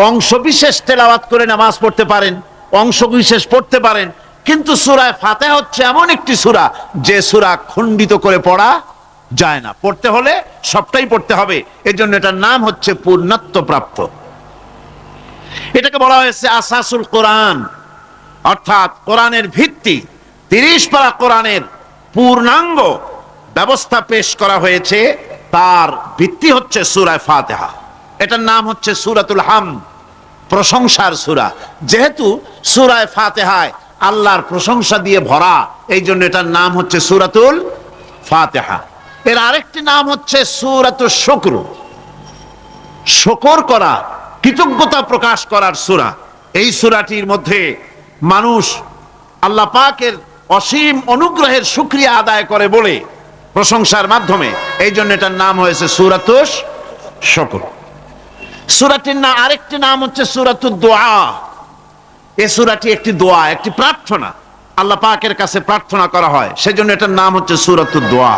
অংশ বিশেষ তেলাওয়াত করে নামাজ পড়তে পারেন, অংশ বিশেষ পড়তে পারেন, কিন্তু সূরা ফাতিহা হচ্ছে এমন একটি সূরা যে সূরা খণ্ডিত করে পড়া যায় না, পড়তে হলে সবটাই পড়তে হবে। এজন্য এটার নাম হচ্ছে পূর্ণত্ব প্রাপ্ত। এটাকে বলা হয়েছে আসাসুল কোরআন, অর্থাৎ কোরআনের ভিত্তি। 30 পারা কোরআনের পূর্ণাঙ্গ ব্যবস্থা পেশ করা হয়েছে, তার ভিত্তি হচ্ছে সূরা ফাতিহা। এটার নাম হচ্ছে সূরাতুল হামদ, প্রশংসার সূরা। যেহেতু সূরা ফাতিহায় আল্লাহর প্রশংসা দিয়ে ভরা, এই জন্য এটার নাম হচ্ছে সূরাতুল ফাতিহা। এর আরেকটি নাম হচ্ছে সূরাতুশ শুকর, শুকর করা, কৃতজ্ঞতা প্রকাশ করার সূরা। এই সূরাটির মধ্যে মানুষ আল্লাহ পাকের অসীম অনুগ্রহের শুকরিয়া আদায় করে বলে প্রশংসার মাধ্যমে, এই জন্য এটার নাম হয়েছে সূরাতুশ শুকর। সূরাটির না আরেকটি নাম হচ্ছে সূরাতুদ দোয়া। এই সূরাটি একটি দোয়া, একটি প্রার্থনা, আল্লাহ পাকের কাছে প্রার্থনা করা হয়, সেজন্য এটার নাম হচ্ছে সূরাতুদ দোয়া।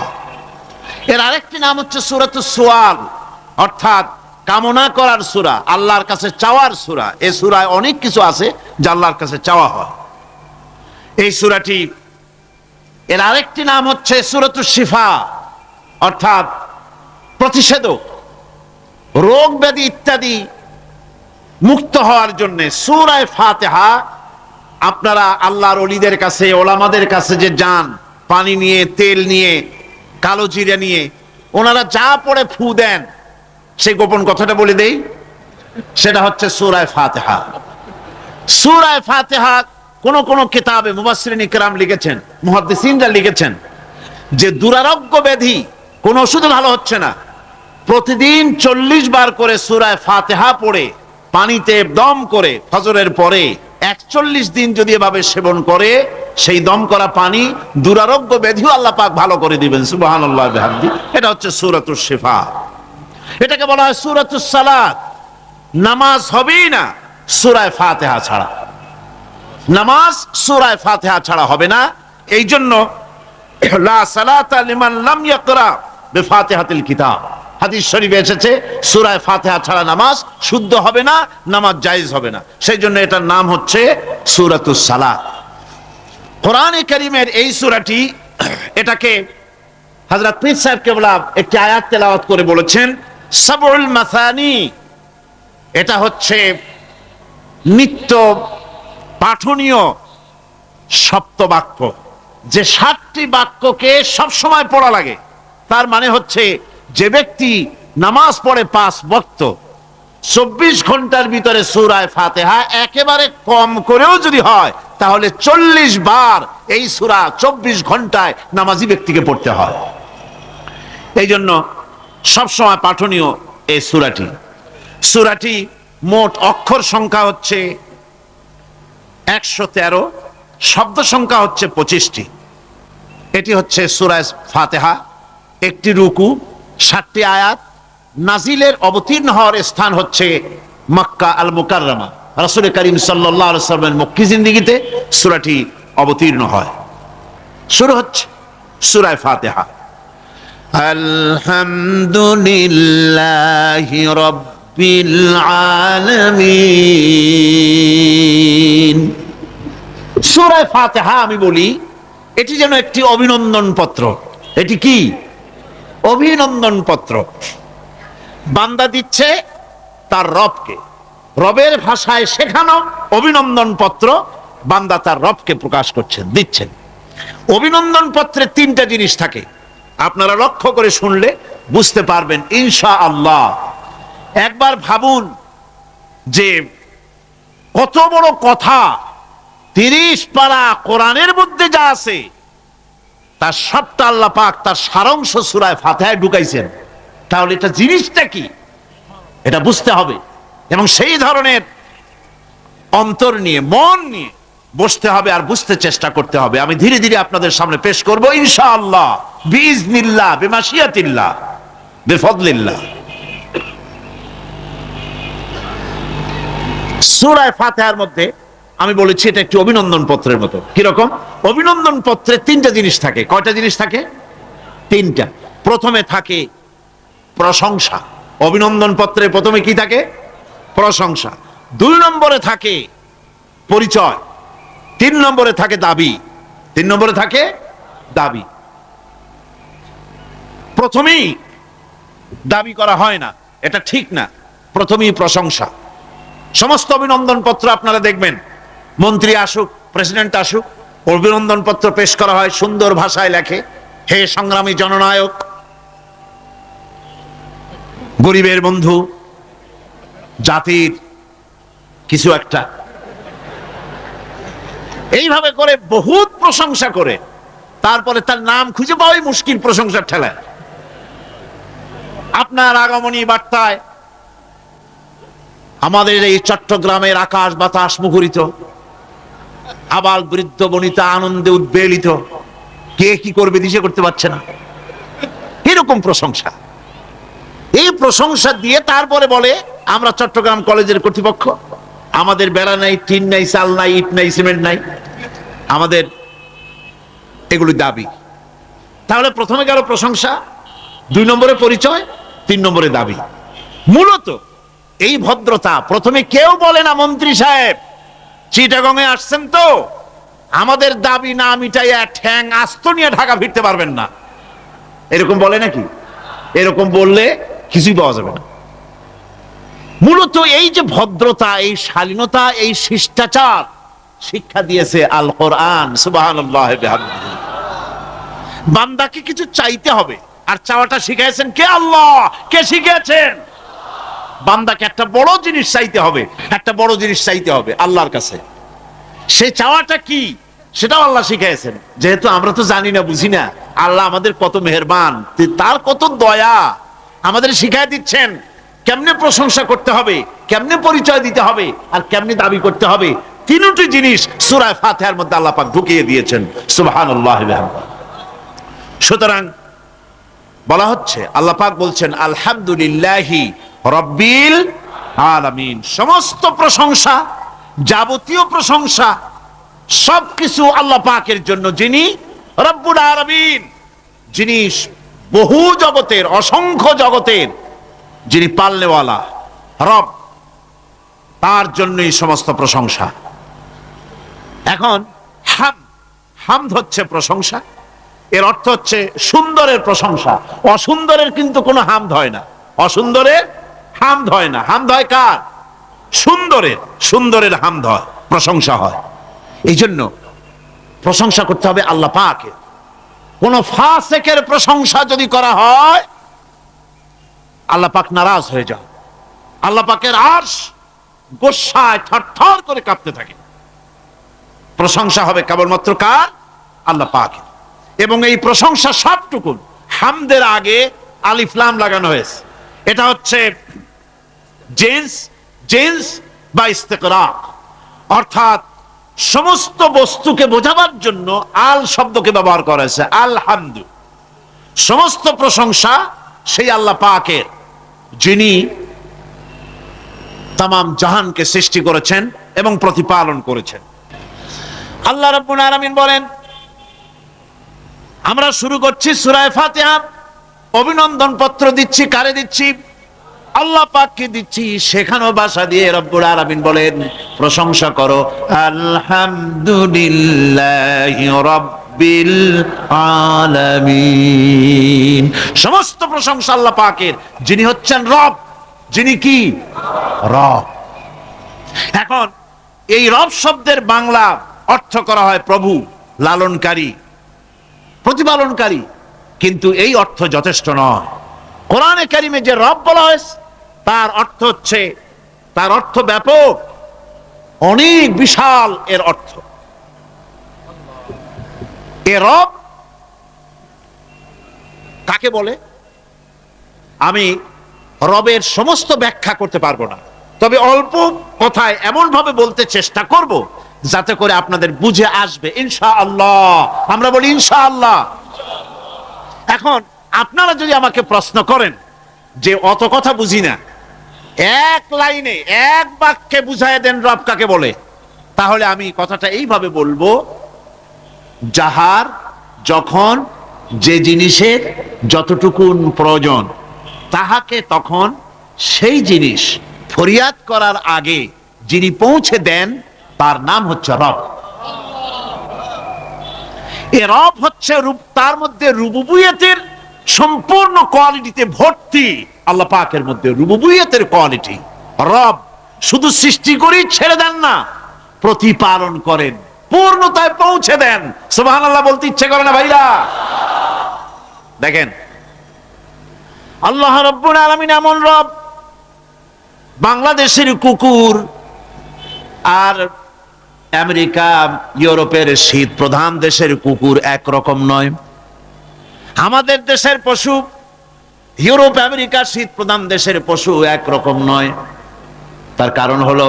এর আরেকটি নাম হচ্ছে সূরাতুস সুয়াল, অর্থাৎ কামনা করার সূরা, আল্লাহর কাছে চাওয়ার সূরা। এই সূরায় অনেক কিছু আছে যা আল্লাহর কাছে চাওয়া হয়। এই সূরাটি, এর আরেকটি নাম হচ্ছে সূরাতুশ শিফা, অর্থাৎ প্রতিষেধক, রোগ ব্যাধি ইত্যাদি মুক্ত হওয়ার জন্য। সূরা ফাতিহা আপনারা আল্লাহর ওলিদের কাছে, ওলামাদের কাছে যে যান, পানি নিয়ে, তেল নিয়ে, কালো জিরা নিয়ে, ওনারা যা পড়ে ফু দেন, সেই গোপন কথাটা বলে দেই, সেটা হচ্ছে সূরা ফাতিহা। সূরা ফাতিহা কোন কোন কিতাবে মুফাসসিরিন ইকরাম লিখেছেন, মুহাদ্দিসিনরা লিখেছেন যে দুরারোগ্য ব্যাধি, কোন ওষুধে ভালো হচ্ছে না, প্রতিদিন 40 বার করে সূরা ফাতিহা পড়ে পানিতে দম করে ফজরের পরে 41 দিন যদি এভাবে সেবন করে, সেই দম করা পানি দুরারোগ্য ব্যাধিও আল্লাহ পাক ভালো করে দিবেন। সুবহানাল্লাহ বিহামদি। এটা হচ্ছে সূরাতুশ শিফা। এটাকে বলা হয় সূরাতুস সালাত। নামাজ হবেই না সূরা ফাতিহা ছাড়া, নামাজ সূরা ফাতিহা ছাড়া হবে না। এই জন্য লা সালাতা লিমান লাম ইয়াকরা বিফাতিহাতিল কিতাব, হাদিস শরীফে এসেছে সূরা ফাতিহা ছাড়া নামাজ শুদ্ধ হবে না, নামাজ জায়েজ হবে না। সেই জন্য এটার নাম হচ্ছে সূরাতুস সালাত। কোরআনে কারীমের এই সূরাটি, এটাকে হযরত পীর সাহেব কেবলা একটি আয়াত তেলাওয়াত করে বলেছেন সাবউল মাসানি। এটা হচ্ছে নিত্য পাঠনীয় সপ্তবাক্য, যে 7টি বাক্যকে সবসময় পড়া লাগে। তার মানে হচ্ছে যে ব্যক্তি নামাজ পড়ে 5 ওয়াক্ত, 24 ঘন্টার ভিতরে সূরা ফাতিহা একেবারে কম করেও যদি হয়, তাহলে 40 বার এই সূরা 24 ঘন্টায় নামাজি ব্যক্তিকে পড়তে হয়। এই জন্য সবসময় পাঠনীয় এই সূরাটি। সূরাটি মোট অক্ষর সংখ্যা হচ্ছে 113, শব্দ সংখ্যা হচ্ছে 25টি। এটি হচ্ছে সূরা ফাতিহা। একটি রুকু, 7টি আয়াত। নাজিলের অবতীর্ণ হওয়ার স্থান হচ্ছে মক্কা আল মুকাররমা। রাসূল করিম সাল্লাল্লাহু আলাইহি ওয়াসাল্লামের মক্কি জিন্দেগিতে সূরাটি অবতীর্ণ হয়। শুরু হচ্ছে সূরা ফাতিহা। আলহামদুলিল্লাহি রাব্বিল আলামিন। সূরা ফাতিহা আমি বলি এটি যেন একটি অভিনন্দন পত্র। এটি কি? অভিনন্দন পত্র। বান্দা দিচ্ছে তার রবকে, রবের ভাষায় শেখানো অভিনন্দন পত্র বান্দা তার রবকে প্রকাশ করছেন, দিচ্ছেন। অভিনন্দন পত্রে 3টা জিনিস থাকে, আপনারা লক্ষ্য করে শুনলে বুঝতে পারবেন ইনশাআল্লাহ। একবার ভাবুন যে কত বড় কথা 30 পারা কোরআনের মধ্যে যা আছে তার সবটা আল্লাহ পাক তার সারাংশ সূরা ফাতিহায় ঢুকাইছেন। তাহলে এটা জিনিসটা কি, এটা বুঝতে হবে, এবং সেই ধরনের অন্তর নিয়ে, মন নিয়ে বসতে হবে আর বুঝতে চেষ্টা করতে হবে। আমি ধীরে ধীরে আপনাদের সামনে পেশ করব ইনশাআল্লাহ, বিইজনিল্লাহ, বিমাশিয়াতিল্লাহ, বিফদলিল্লাহ। সূরা ফাতিহার মধ্যে আমি বলেছি এটা একটি অভিনন্দন পত্রের মতো। কিরকম? অভিনন্দন পত্রে 3টা জিনিস থাকে। কয়টা জিনিস থাকে? 3টা। প্রথমে থাকে প্রশংসা। অভিনন্দন পত্রে প্রথমে কি থাকে? প্রশংসা। 2 নম্বরে থাকে পরিচয়, 3 নম্বরে থাকে দাবি। 3 নম্বরে থাকে দাবি। প্রথমেই দাবি করা হয় না, এটা ঠিক না। প্রথমেই প্রশংসা। সমস্ত অভিনন্দন পত্র আপনারা দেখবেন, মন্ত্রী আসুক, প্রেসিডেন্ট আসুক, অভিনন্দন পত্র পেশ করা হয়, সুন্দর ভাষায় লেখে, হে সংগ্রামী জননায়ক, গরিবের বন্ধু, জাতির কিছু একটা, এইভাবে করে বহুত প্রশংসা করে তারপরে তার নাম খুঁজে পাওয়াই মুশকিল প্রশংসার ঠেলায়। আপনার আগমনী বার্তায় আমাদের এই চট্টগ্রামের আকাশ বাতাস মুখরিত, আবাল বৃদ্ধ বনিতা আনন্দে উদ্বেলিত, কে কি করবে দিশে করতে পারছে না, এরকম প্রশংসা। এই প্রশংসা দিয়ে তারপরে বলে আমরা চট্টগ্রাম কলেজের কর্তৃপক্ষ, আমাদের বেড়া নাই, টিন নাই, চাল নাই, ইট নাই, সিমেন্ট নাই, আমাদের এগুলি দাবি। তাহলে প্রথমে গেল প্রশংসা, 2 নম্বরে পরিচয়, 3 নম্বরে দাবি। মূলত এই ভদ্রতা প্রথমে কেউ বলে না, মন্ত্রী সাহেব চিটাগংয়ে আসছেন তো, আমাদের দাবি না মিটাইয়া ঠ্যাং আস্ত নিয়ে ঢাকা ফিরতে পারবেন না, এরকম বলে নাকি? এরকম বললে কিছুই পাওয়া যাবে না। মূলত এই যে ভদ্রতা, এই শালীনতা, এই শিষ্টাচার শিক্ষা দিয়েছে আল কোরআন। সুবহানাল্লাহ বিহামদিহি। বান্দাকে কিছু চাইতে হবে, আর চাওয়াটা শিখাইছেন কে? আল্লাহ। কে শিখিয়েছেন? বান্দাকে একটা বড় জিনিস চাইতে হবে, একটা বড় জিনিস চাইতে হবে আল্লাহর কাছে। সে চাওয়াটা কি সেটাও আল্লাহ শিখাইছেন। যেহেতু আমরা তো জানি না, বুঝি না, আল্লাহ আমাদের কত মেহেরবান, তার কত দয়া, আমাদের শিখাই দিচ্ছেন কেমনে প্রশংসা করতে হবে, কেমনে পরিচয় দিতে হবে, আর কেমনে দাবি করতে হবে। 3টি জিনিস সূরা ফাতিহার মধ্যে আল্লাহ পাক ঢুকিয়ে দিয়েছেন। সুবহানাল্লাহ বিহামদিহি। সুতরাং বলা হচ্ছে, আল্লাহ পাক বলছেন আলহামদুলিল্লাহি রাব্বিল আলামিন। সমস্ত প্রশংসা, যাবতীয় প্রশংসা সবকিছু আল্লাহ পাকের জন্য, যিনি রব্বুল আলামিন, যিনি বহু জগতের, অসংখ্য জগতের যিনি পালনেওয়ালা রব, তার জন্যই সমস্ত প্রশংসা। এখন হামদ হচ্ছে প্রশংসা, এর অর্থ হচ্ছে সুন্দরের প্রশংসা। অসুন্দরের কিন্তু কোনো হামদ হয় না, অসুন্দরের হামদ হয় না। হামদ হয় কার? সুন্দরের। সুন্দরের হামদ হয়, প্রশংসা হয়। এই জন্য প্রশংসা করতে হবে আল্লাহ পাকের। কোন ফাসিকের প্রশংসা যদি করা হয়, আল্লাহ পাক নারাজ হয়ে যায়, আল্লাহ পাকের আরশ গোসায় থরথর করে কাঁপতে থাকে। প্রশংসা হবে কেবলমাত্র কার? আল্লাহ পাকের। এবং এই প্রশংসা সবটুকুন হামদের আগে আলিফ লাম লাগানো হয়েছে। এটা হচ্ছে জিন্স বা ইস্তিকরাক, অর্থাৎ সমস্ত বস্তুকে বোঝাবার জন্য আল শব্দকে ব্যবহার করা হয়েছে। আলহামদু, সমস্ত প্রশংসা সেই আল্লাহ পাকের, যিনি তামাম জাহানকে সৃষ্টি করেছেন এবং প্রতিপালন করেছেন। আল্লাহ রাব্বুল আলামিন বলেন, আমরা শুরু করছি সূরা ফাতিহা, অভিনন্দন পত্র দিচ্ছি। কারে দিচ্ছি? আল্লাহ পাককে দিচ্ছি। সেখানেও ভাষা দিয়ে রব্বুল আলামিন বলেন প্রশংসা করো, আলহামদুলিল্লাহি রাব্বিল আলামিন। সমস্ত প্রশংসা আল্লাহ পাকের, যিনি হচ্ছেন রব। যিনি কি? রব। এখন এই রব শব্দের বাংলা অর্থ করা হয় প্রভু, লালনকারী, প্রতিপালনকারী, কিন্তু এই অর্থ যথেষ্ট নয়। কোরআনে কারিমে যে রব বলা হয়েছে তার অর্থ হচ্ছে, তার অর্থ ব্যাপক, অনেক বিশাল এর অর্থ। এ রব কাকে বলে আমি রবের সমস্ত ব্যাখ্যা করতে পারবো না, তবে অল্প কথায় এমন ভাবে বলতে চেষ্টা করব যাতে করে আপনাদের বুঝে আসবে ইনশাআল্লাহ। আমরা বলি ইনশাআল্লাহ। এখন আপনারা যদি আমাকে প্রশ্ন করেন যে অত কথা বুঝি না, এক লাইনে এক বাক্যে বুঝায় দেন রব কাকে বলে, তাহলে আমি কথাটা এইভাবে বলবো, যাহার যখন যে জিনিসের যতটুকুন প্রয়োজন, তাহাকে তখন সেই জিনিস ফরিয়াদ করার আগে যিনি পৌঁছে দেন তার নাম হচ্ছে রব। এ রব হচ্ছে তার মধ্যে রুবুবিয়তের সম্পূর্ণ কোয়ালিটিতে ভর্তি। আল্লাহ পাকের মধ্যে রুবুবিয়তের কোয়ালিটি। রব শুধু সৃষ্টি করেই ছেড়ে দেন না, প্রতিপালন করেন, পূর্ণতায় পৌঁছে দেন। সুবহানাল্লাহ বলতে ইচ্ছে করে না ভাইরা? দেখেন আল্লাহ রাব্বুল আলামিন এমন রব, বাংলাদেশের কুকুর আর আমেরিকা ইউরোপের শীত প্রধান দেশের কুকুর একরকম নয়। আমাদের দেশের পশু ইউরোপ আমেরিকা শীত প্রধান দেশের পশু একরকম নয়। তার কারণ হলো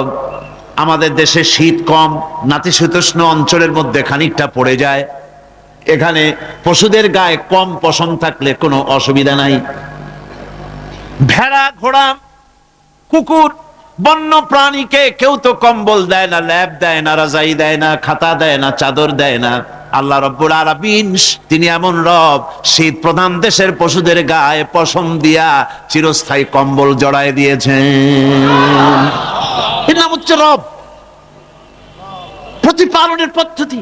আমাদের দেশে শীত কম, নাতিশীতোষ্ণ অঞ্চলের মধ্যে খানিকটা পড়ে যায়। এখানে পশুদের গায়ে কম পশম থাকলে কোনো অসুবিধা নাই। ভেড়া, ঘোড়া, কুকুর, বন্য প্রাণীকে কেউ তো কম্বল দেয় না, ল্যাব দেয় না, রাজাই দেয় না, খাতা দেয় না, চাদর দেয় না। আল্লাহ রাব্বুল আলামিন তিনি এমন রব, শীত প্রধান দেশের পশুদের গায়ে পশম দিয়া চিরস্থায়ী কম্বল জড়ায় দিয়েছেন। এর নাম হচ্ছে রব। প্রতিপালনের পদ্ধতি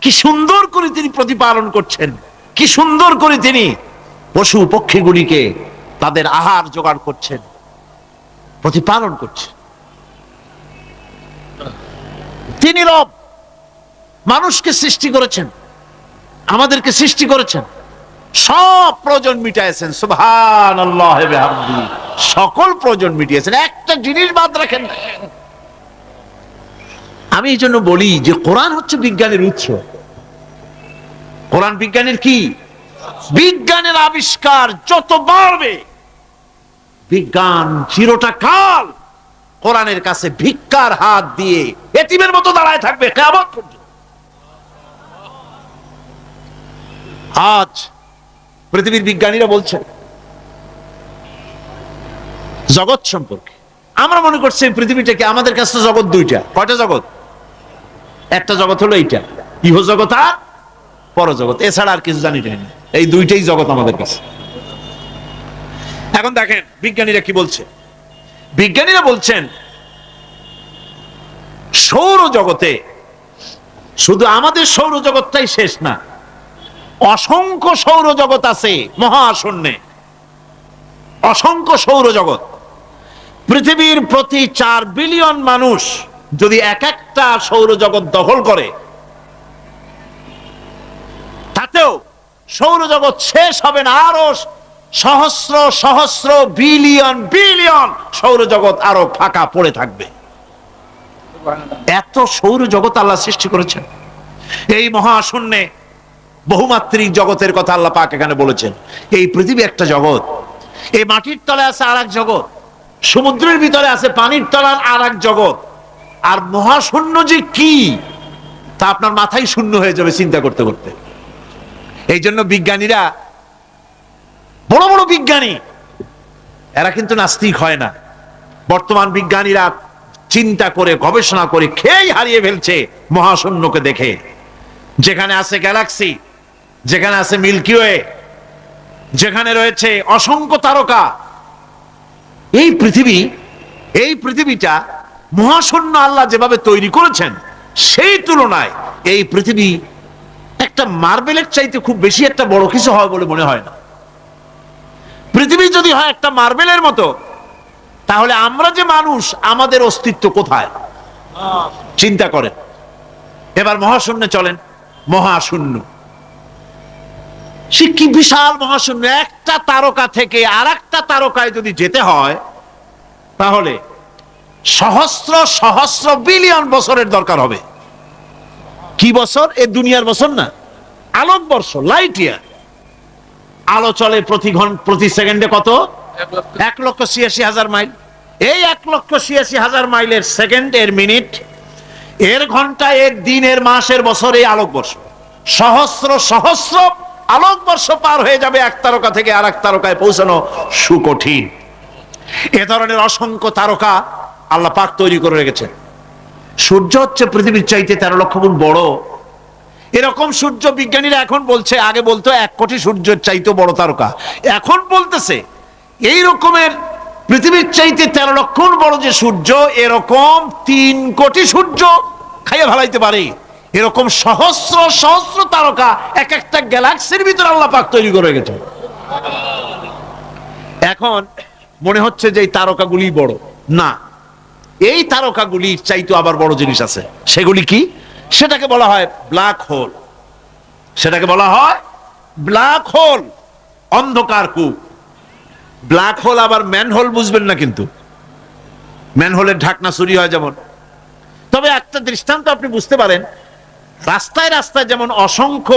কি সুন্দর করে তিনি প্রতিপালন করছেন, কি সুন্দর করে তিনি পশু পক্ষীগুলিকে তাদের আহার জোগাড় করছেন, প্রতিপালন করছেন। তিনি রব, মানুষকে সৃষ্টি করেছেন, আমাদেরকে সৃষ্টি করেছেন, সব প্রয়োজন মিটাইছেন। সুবহানাল্লাহ ওয়া বিহামদিহি, সকল প্রয়োজন মিটিয়েছেন, একটা জিনিস বাদ রাখেন না। আমি এই জন্য বলি যে কোরআন হচ্ছে বিজ্ঞানের উৎস। কোরআন বিজ্ঞানের কি? বিজ্ঞানের আবিষ্কার যত বাড়বে, বিজ্ঞান চিরটা কাল কোরআনের কাছে ভিক্ষার হাত দিয়ে এতিমের মতো দাঁড়ায় থাকবে কিয়ামত পর্যন্ত। আজ পৃথিবীর বিজ্ঞানীরা বলছেন জগৎ সম্পর্কে, আমরা মনে করছি পৃথিবীটাকে, আমাদের কাছে জগৎ দুইটা। কয়টা জগৎ? একটা জগৎ হলো এইটা, ইহ জগৎ আর পরজগৎ, এছাড়া আর কিছু জানি না। এই দুইটাই জগৎ আমাদের কাছে। এখন দেখেন বিজ্ঞানীরা কি বলছে। বিজ্ঞানীরা বলছেন সৌরজগতে শুধু আমাদের সৌরজগৎটাই শেষ না, অসংখ্য সৌরজগৎ আছে মহাশূন্যে, অসংখ্য সৌরজগৎ। পৃথিবীর প্রতি 4 বিলিয়ন মানুষ যদি এক একটা সৌরজগৎ দখল করে, তাতেও সৌরজগৎ শেষ হবে না। আরো সহস্র সহস্র বিলিয়ন বিলিয়ন সৌরজগৎ আরো ফাঁকা পড়ে থাকবে। এত সৌরজগৎ আল্লাহ সৃষ্টি করেছেন। এই মহাশূন্যে বহুমাত্রিক জগতের কথা আল্লাহ পাক এখানে বলেছেন। এই পৃথিবী একটা জগৎ, এই মাটির তলে আছে আর এক জগৎ, সমুদ্রের ভিতরে আছে পানির তলার আর এক জগৎ। আর মহাশূন্য যে কি তা আপনার মাথায় শূন্য হয়ে যাবে চিন্তা করতে করতে। এই জন্য বিজ্ঞানীরা, বড় বড় বিজ্ঞানী, এরা কিন্তু নাস্তিক হয় না। বর্তমান বিজ্ঞানীরা চিন্তা করে গবেষণা করে খেয়েই হারিয়ে ফেলছে মহাশূন্যকে দেখে। যেখানে আছে গ্যালাক্সি, যেখানে আছে মিল্কি ওয়ে, যেখানে রয়েছে অসংখ্য তারকা, এই পৃথিবীটা মহাশূন্য আল্লাহ যেভাবে তৈরি করেছেন, সেই তুলনায় এই পৃথিবী একটা মার্বেলের চাইতে খুব বেশি একটা বড় কিছু হয় বলে মনে হয় না। পৃথিবী যদি হয় একটা মার্বেলের মতো, তাহলে আমরা যে মানুষ, আমাদের অস্তিত্ব কোথায় চিন্তা করেন। এবার মহাশূন্যে চলেন, মহাশূন্য সে কি বিশাল মহাশূন্য। একটা তারকা থেকে আর একটা তারকায় যদি যেতে হয়, তাহলে সহস্র সহস্র বিলিয়ন বছরের দরকার হবে। কি বছর? এ দুনিয়ার বছর না, আলোকবর্ষ, লাইট ইয়ার। আলো চলে প্রতি সেকেন্ডে কত? 1,86,000 মাইল। এই 1,86,000 মাইলের সেকেন্ড, এর মিনিট, এর ঘন্টা, এর দিন, এর মাস, এর বছর, এই আলোকবর্ষ। সহস্র সহস্র আলোকবর্ষ পার হয়ে যাবে এক তারকা থেকে আর এক তারকায় পৌঁছানো সুকঠিন। এ ধরনের অসংখ্য তারকা আল্লাহ পাক তৈরি করে রেখেছেন। সূর্য হচ্ছে পৃথিবীর চাইতে 13 লক্ষ গুণ বড়। এরকম সূর্য বিজ্ঞানীরা এখন বলছে, আগে বলতো 1 কোটি সূর্যের চাইতে বড় তারকা, এখন বলতেছে এই রকমের পৃথিবীর চাইতে 13 লক্ষ বড় যে সূর্য, এরকম 3 কোটি সূর্য খাইয়া ফেলাইতে পারে। এরকম সহস্র সহস্র তারকা এক একটা গ্যালাক্সির ভিতরে আল্লাহ পাক তৈরি করে গেছে। এখন মনে হচ্ছে যে এই তারকাগুলি বড়, না, এই তারকাগুলির চাইতে আবার বড় জিনিস আছে। সেগুলি কি? সেটাকে বলা হয় ব্ল্যাক হোল। সেটাকে বলা হয় ব্ল্যাক হোল, অন্ধকার কূপ। ব্ল্যাক হোল আবার ম্যানহোল বুঝবেন না, কিন্তু ম্যানহোলের ঢাকনা চুরি হয় যেমন। তবে একটা দৃষ্টান্ত আপনি বুঝতে পারেন, রাস্তায় রাস্তায় যেমন অসংখ্য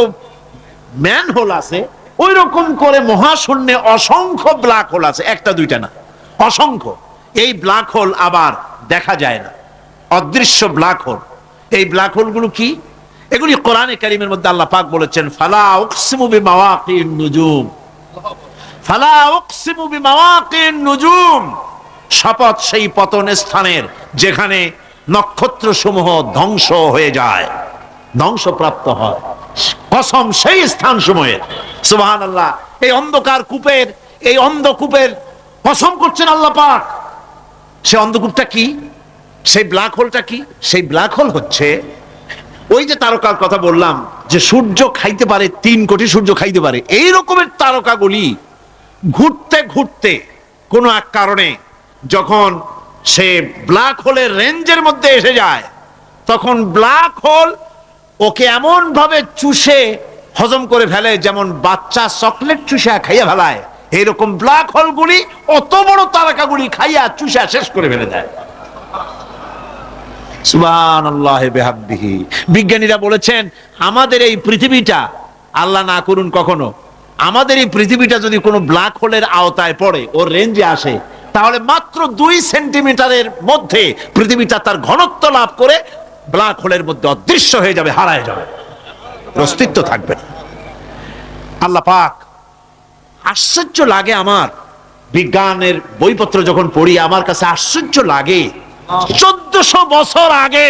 ম্যানহোল আছে, ওই রকম করে মহাশূন্যে অসংখ্য ব্ল্যাক হোল আছে, একটা দুইটা না, অসংখ্য। এই ব্ল্যাক হোল আবার দেখা যায় না, অদৃশ্য ব্ল্যাক হোল। এই ব্ল্যাক হোলগুলো কি? এগুলি কোরআনে কারীমের মধ্যে আল্লাহ পাক বলেছেন, ফালা উকসিমু বিমাওয়াকিন নুজুম, ফালা উকসিমু বিমাওয়াকিন নুজুম, শপথ সেই পতন স্থানের যেখানে নক্ষত্র সমূহ ধ্বংস হয়ে যায়, ধ্বংসপ্রাপ্ত হয়, কসম সেই স্থান সমূহের। সুবহানাল্লাহ। এই অন্ধকার কূপের, এই অন্ধকূপের কসম করছেন আল্লাহ পাক। সে অন্ধকূপটা কি? সেই ব্ল্যাক হোলটা কি? সেই ব্ল্যাক হোল হচ্ছে ওই যে তারকার কথা বললাম, যে সূর্য খাইতে পারে, 3 কোটি সূর্য খাইতে পারে, এই রকমের তারকাগুলি ঘুরতে ঘুরতে কোনো এক কারণে যখন সে ব্ল্যাক হোলের রেঞ্জের মধ্যে এসে যায়, তখন ব্ল্যাক হোল ওকে এমন ভাবে চুষে হজম করে ফেলে, যেমন বাচ্চা চকলেট চুষা খাইয়া ফেলায়, এইরকম ব্ল্যাক হোলগুলি অত বড় তারকাগুলি খাইয়া চুষা শেষ করে ফেলে দেয়। সুবহানাল্লাহি বিহামদিহি। বিজ্ঞানীরা বলেছেন, আমাদের এই পৃথিবীটা, আল্লাহ না করুন কখনো, আমাদের এই পৃথিবীটা যদি কোনো ব্ল্যাক হোলের আওতায় পড়ে, ওর রেঞ্জে আসে, তাহলে মাত্র 2 সেন্টিমিটারের মধ্যে পৃথিবীটা তার ঘনত্ব লাভ করে ব্ল্যাক হোলের মধ্যে অদৃশ্য হয়ে যাবে, হারায় যাবে, অস্তিত্ব থাকবে না। আল্লাহ পাক, আশ্চর্য লাগে আমার, বিজ্ঞানের বইপত্র যখন পড়ি আমার কাছে আশ্চর্য লাগে, 1400 বছর আগে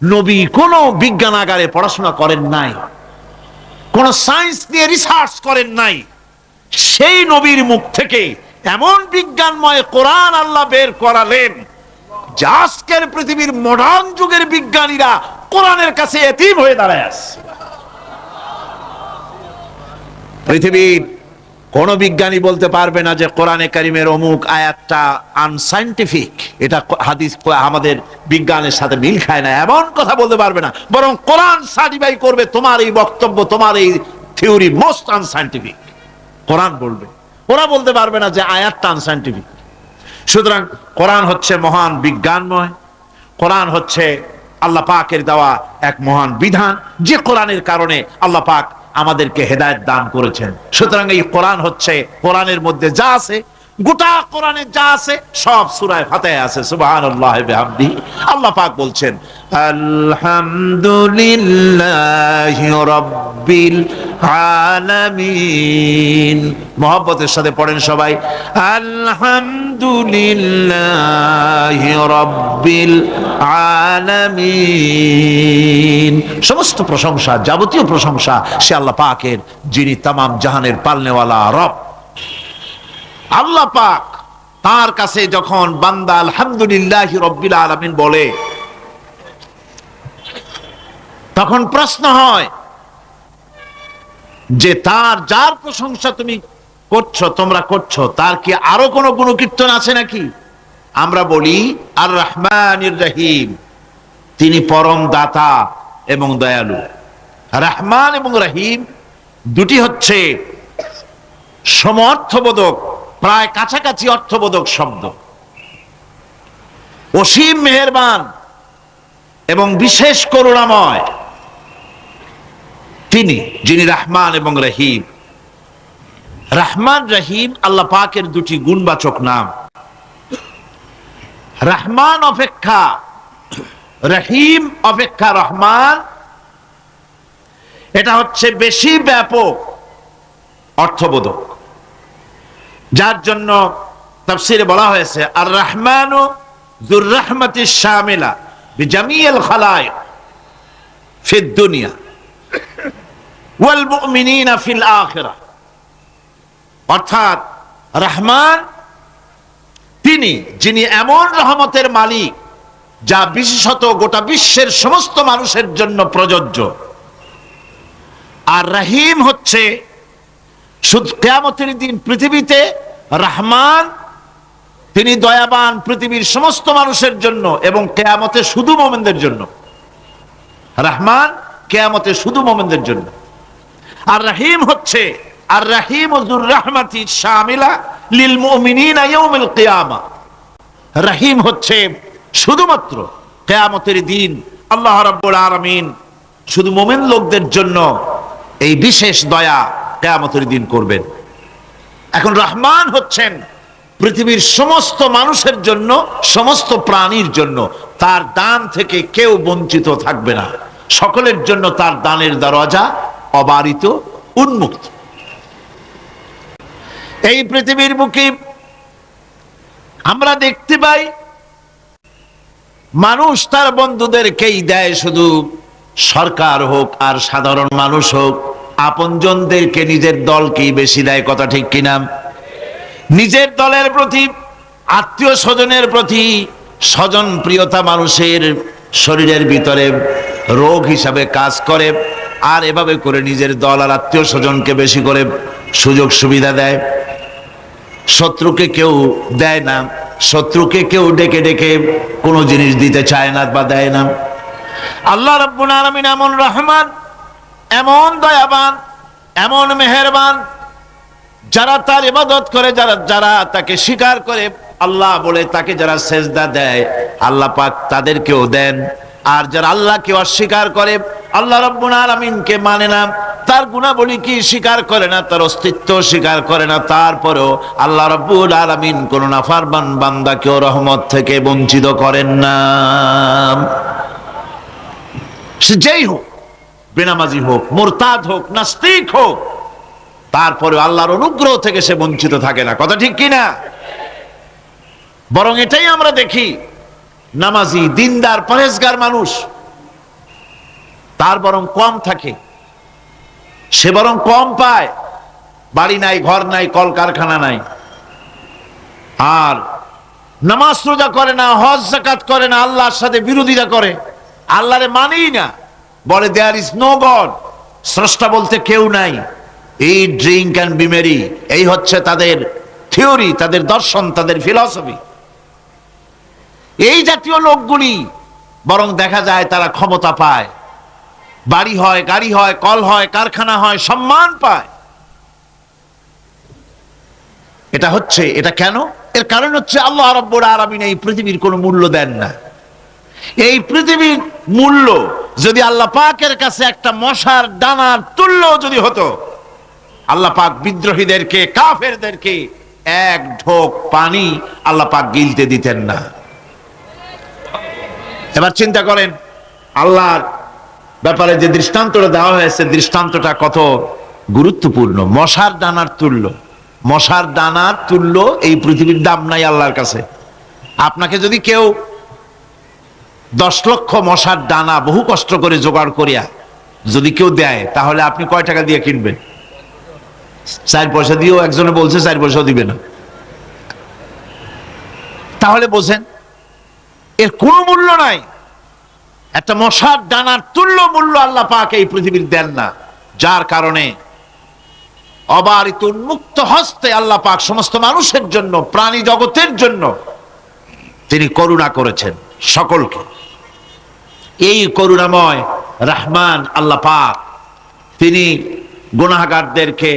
নবী কোন বিজ্ঞানাগারে পড়াশোনা করেন নাই, কোন সায়েন্স নিয়ে রিসার্চ করেন নাই, সেই নবীর মুখ থেকে এমন বিজ্ঞানময় কোরআন আল্লাহ বের করালেন, যে আজকের পৃথিবীর মডার্ন যুগের বিজ্ঞানীরা কোরআনের কাছে এতিম হয়ে দাঁড়ায় আছে। পৃথিবীর কোন বিজ্ঞানী বলতে পারবে না যে কোরআনে কারিমের অমুক আয়াতটা আনসাইন্টিফিক, এটা হাদিস আমাদের বিজ্ঞানের সাথে মিল খায় না, এমন কথা বলতে পারবে না। বরং কোরআন সার্টিফাই করবে তোমার এই বক্তব্য, তোমার এই থিওরি মোস্ট আনসাইন্টিফিক, কোরআন বলবে। ওরা বলতে পারবে না যে আয়াতটা আনসাইন্টিফিক। সুতরাং কোরআন হচ্ছে মহান বিজ্ঞানময়, কোরআন হচ্ছে আল্লাহ পাকের দেওয়া এক মহান বিধান, যে কোরআনের কারণে আল্লাহ পাক আমাদেরকে হেদায়েত দান করেছেন। সুতরাং এই কোরআন হচ্ছে, কোরআনের মধ্যে যা আছে, গোটা কোরআনে যা আছে সব সূরা ফাতিহায় আছে। সুবহানাল্লাহি বিহামদিহি। আল্লাহ পাক বলছেন, আলহামদুলিল্লাহি রাব্বিল আলামিন। মুহাব্বতের সাথে পড়েন সবাই, আলহামদুলিল্লাহি রাব্বিল আলামিন। সমস্ত প্রশংসা, যাবতীয় প্রশংসা সে আল্লাহ পাকের, যিনি তামাম জাহানের পালনেওয়ালা রব। আল্লাহ পাক তার কাছে যখন বান্দা আলহামদুলিল্লাহি রাব্বিল আলামিন বলে, তখন প্রশ্ন হয় যে তার, যার প্রশংসা তুমি করছো, তোমরা করছো, তার কি আরো কোনো গুণকীর্তন আছে নাকি? আমরা বলি আর রহমানির রহিম, তিনি পরম দাতা এবং দয়ালু। রহমান এবং রহিম দুটি হচ্ছে সমঅর্থবোধক, প্রায় কাছাকাছি অর্থবোধক শব্দ। অসীম মেহেরবান এবং বিশেষ করুণাময় তিনি, যিনি রহমান এবং রহিম। রহমান রহিম আল্লাহ পাকের দুটি গুণবাচক নাম। রহমান অপেক্ষা, রহিম অপেক্ষা রহমান, এটা হচ্ছে বেশি ব্যাপক অর্থবোধক, যার জন্য তাফসীরে বলা হয়েছে আর রহমানু যুর রাহমাতিশ শামিলা বিজামিল খালায়েক ফিদ দুনিয়া ওয়াল মুমিনিনা ফিল আখিরাহ। অর্থাৎ রহমান তিনি যিনি এমন রহমতের মালিক যা বিশেষত গোটা বিশ্বের সমস্ত মানুষের জন্য প্রযোজ্য। আর রহিম হচ্ছে শুধু কিয়ামতের দিন পৃথিবীতে রহমান, তিনি দয়াবান পৃথিবীর সমস্ত মানুষের জন্য এবং কিয়ামতে শুধু মুমিনদের জন্য। রহমান কিয়ামতে শুধু মুমিনদের জন্য। আর রহিম হচ্ছে আর রহিম যুর রাহমাতি শামিলা লিল মুমিনিনা ইয়াউমিল কিয়ামা। রহিম হচ্ছে শুধুমাত্র কিয়ামতের দিন আল্লাহ রাব্বুল আলামিন শুধু মুমিন লোকদের জন্য এই বিশেষ দয়া কিয়ামতের দিন করবেন। এখন রহমান হচ্ছেন পৃথিবীর সমস্ত মানুষের জন্য, সমস্ত প্রাণীর জন্য। তার দান থেকে কেউ বঞ্চিত থাকবে না, সকলের জন্য তার দানের দরজা অবারিত, উন্মুক্ত। এই পৃথিবীর বুকে আমরা দেখতে পাই মানুষ তার বন্ধুদেরকেই দেয়, শুধু সরকার হোক আর সাধারণ মানুষ হোক, আপনজনদেরকে নিজের দলকেই বেশি দেয়। কথা ঠিক কিনা? নিজের দলের প্রতি, আত্মীয় স্বজনের প্রতি স্বজন প্রিয়তা মানুষের শরীরের ভিতরে রোগ হিসাবে কাজ করে, আর এভাবে করে নিজের দল আর আত্মীয় স্বজনকে বেশি করে সুযোগ সুবিধা দেয়। শত্রুকে কেউ দেয় না, শত্রুকে কেউ ডেকে ডেকে কোনো জিনিস দিতে চায় না বা দেয় না। আল্লাহ রাব্বুল আলামিন এমন রহমান, এমন দয়াবান, এমন মেহেরবান, যারা তার ইবাদত করে, যারা তাকে স্বীকার করে, আল্লাহ বলে তাকে যারা সেজদা দেয়, আল্লাহ পাক তাদেরকেও দেন। আর যারা আল্লাহকে অস্বীকার করে, আল্লাহ রাব্বুল আলামিনকে মানে না, তার গুণাবলী কি স্বীকার করে না, তার অস্তিত্ব স্বীকার করে না, তারপরেও আল্লাহ রাব্বুল আলামিন কোন নাফরমান বান্দাকেও রহমত থেকে বঞ্চিত করেন না। সে যেই হোক, বেনামাজি হোক, মুরতাদ হোক, নাস্তিক হোক, তারপরে আল্লাহর অনুগ্রহ থেকে সে বঞ্চিত থাকে না। কথা ঠিক কিনা? বরং এটাই আমরা দেখি, নামাজি, দিনদার, পরেজগার মানুষ তার বরং কম থাকে, সে বরং কম পায়। বাড়ি নাই, ঘর নাই, কলকারখানা নাই, আর নামাজ রোজা করে না, হজ যাকাত করে না, আল্লাহর সাথে বিরোধিতা করে, আল্লাহরে মানেই না, বলে দেয়ার ইজ নো গড, স্রষ্টা বলতে কেউ নাই। এই ড্রিঙ্ক অ্যান্ড বি মেরি, এই হচ্ছে তাদের থিওরি, তাদের দর্শন, তাদের ফিলসফি। এই জাতীয় লোকগুলি বরং দেখা যায় তারা ক্ষমতা পায়, বাড়ি হয়, গাড়ি হয়, কল হয়, কারখানা হয়, সম্মান পায়। এটা কেন? এর কারণ হচ্ছে আল্লাহ রাব্বুল আলামিন এই পৃথিবীর কোনো মূল্য দেন না। এই পৃথিবীর মূল্য যদি আল্লাহ পাকের কাছে একটা মশার দানার তুল্য যদি হতো, আল্লাহ পাক বিদ্রোহীদেরকে, কাফেরদেরকে এক ঢোক পানি আল্লাহ পাক গিলতে দিতেন না। এবার চিন্তা করেন, আল্লাহর ব্যাপারে যে দৃষ্টান্তটা দেওয়া হয়েছে, দৃষ্টান্তটা কত গুরুত্বপূর্ণ। মশার দানার তুল্য, মশার দানার তুল্য এই পৃথিবীর দাম নাই আল্লাহর কাছে। আপনাকে যদি কেউ 10 লক্ষ মশার দানা বহু কষ্ট করে জোগাড় করিয়া যদি কেউ দেয়, তাহলে আপনি কয় টাকা দিয়ে কিনবেন? 4 পয়সা দিয়েও একজনে বলছে 4 পয়সাও দিবে না। তাহলে বোঝেন এর কোনো মূল্য নাই। একটা মশার দানার তুল্য মূল্য আল্লাহ পাক এই পৃথিবীর দেন না, যার কারণে অবারিত উন্মুক্ত হস্তে আল্লাহ পাক সমস্ত মানুষের জন্য, প্রাণী জগতের জন্য তিনি করুণা করেছেন সকলকে। এই করুণাময় রহমান আল্লাহ পাক, তিনি গুনাহগারদেরকে,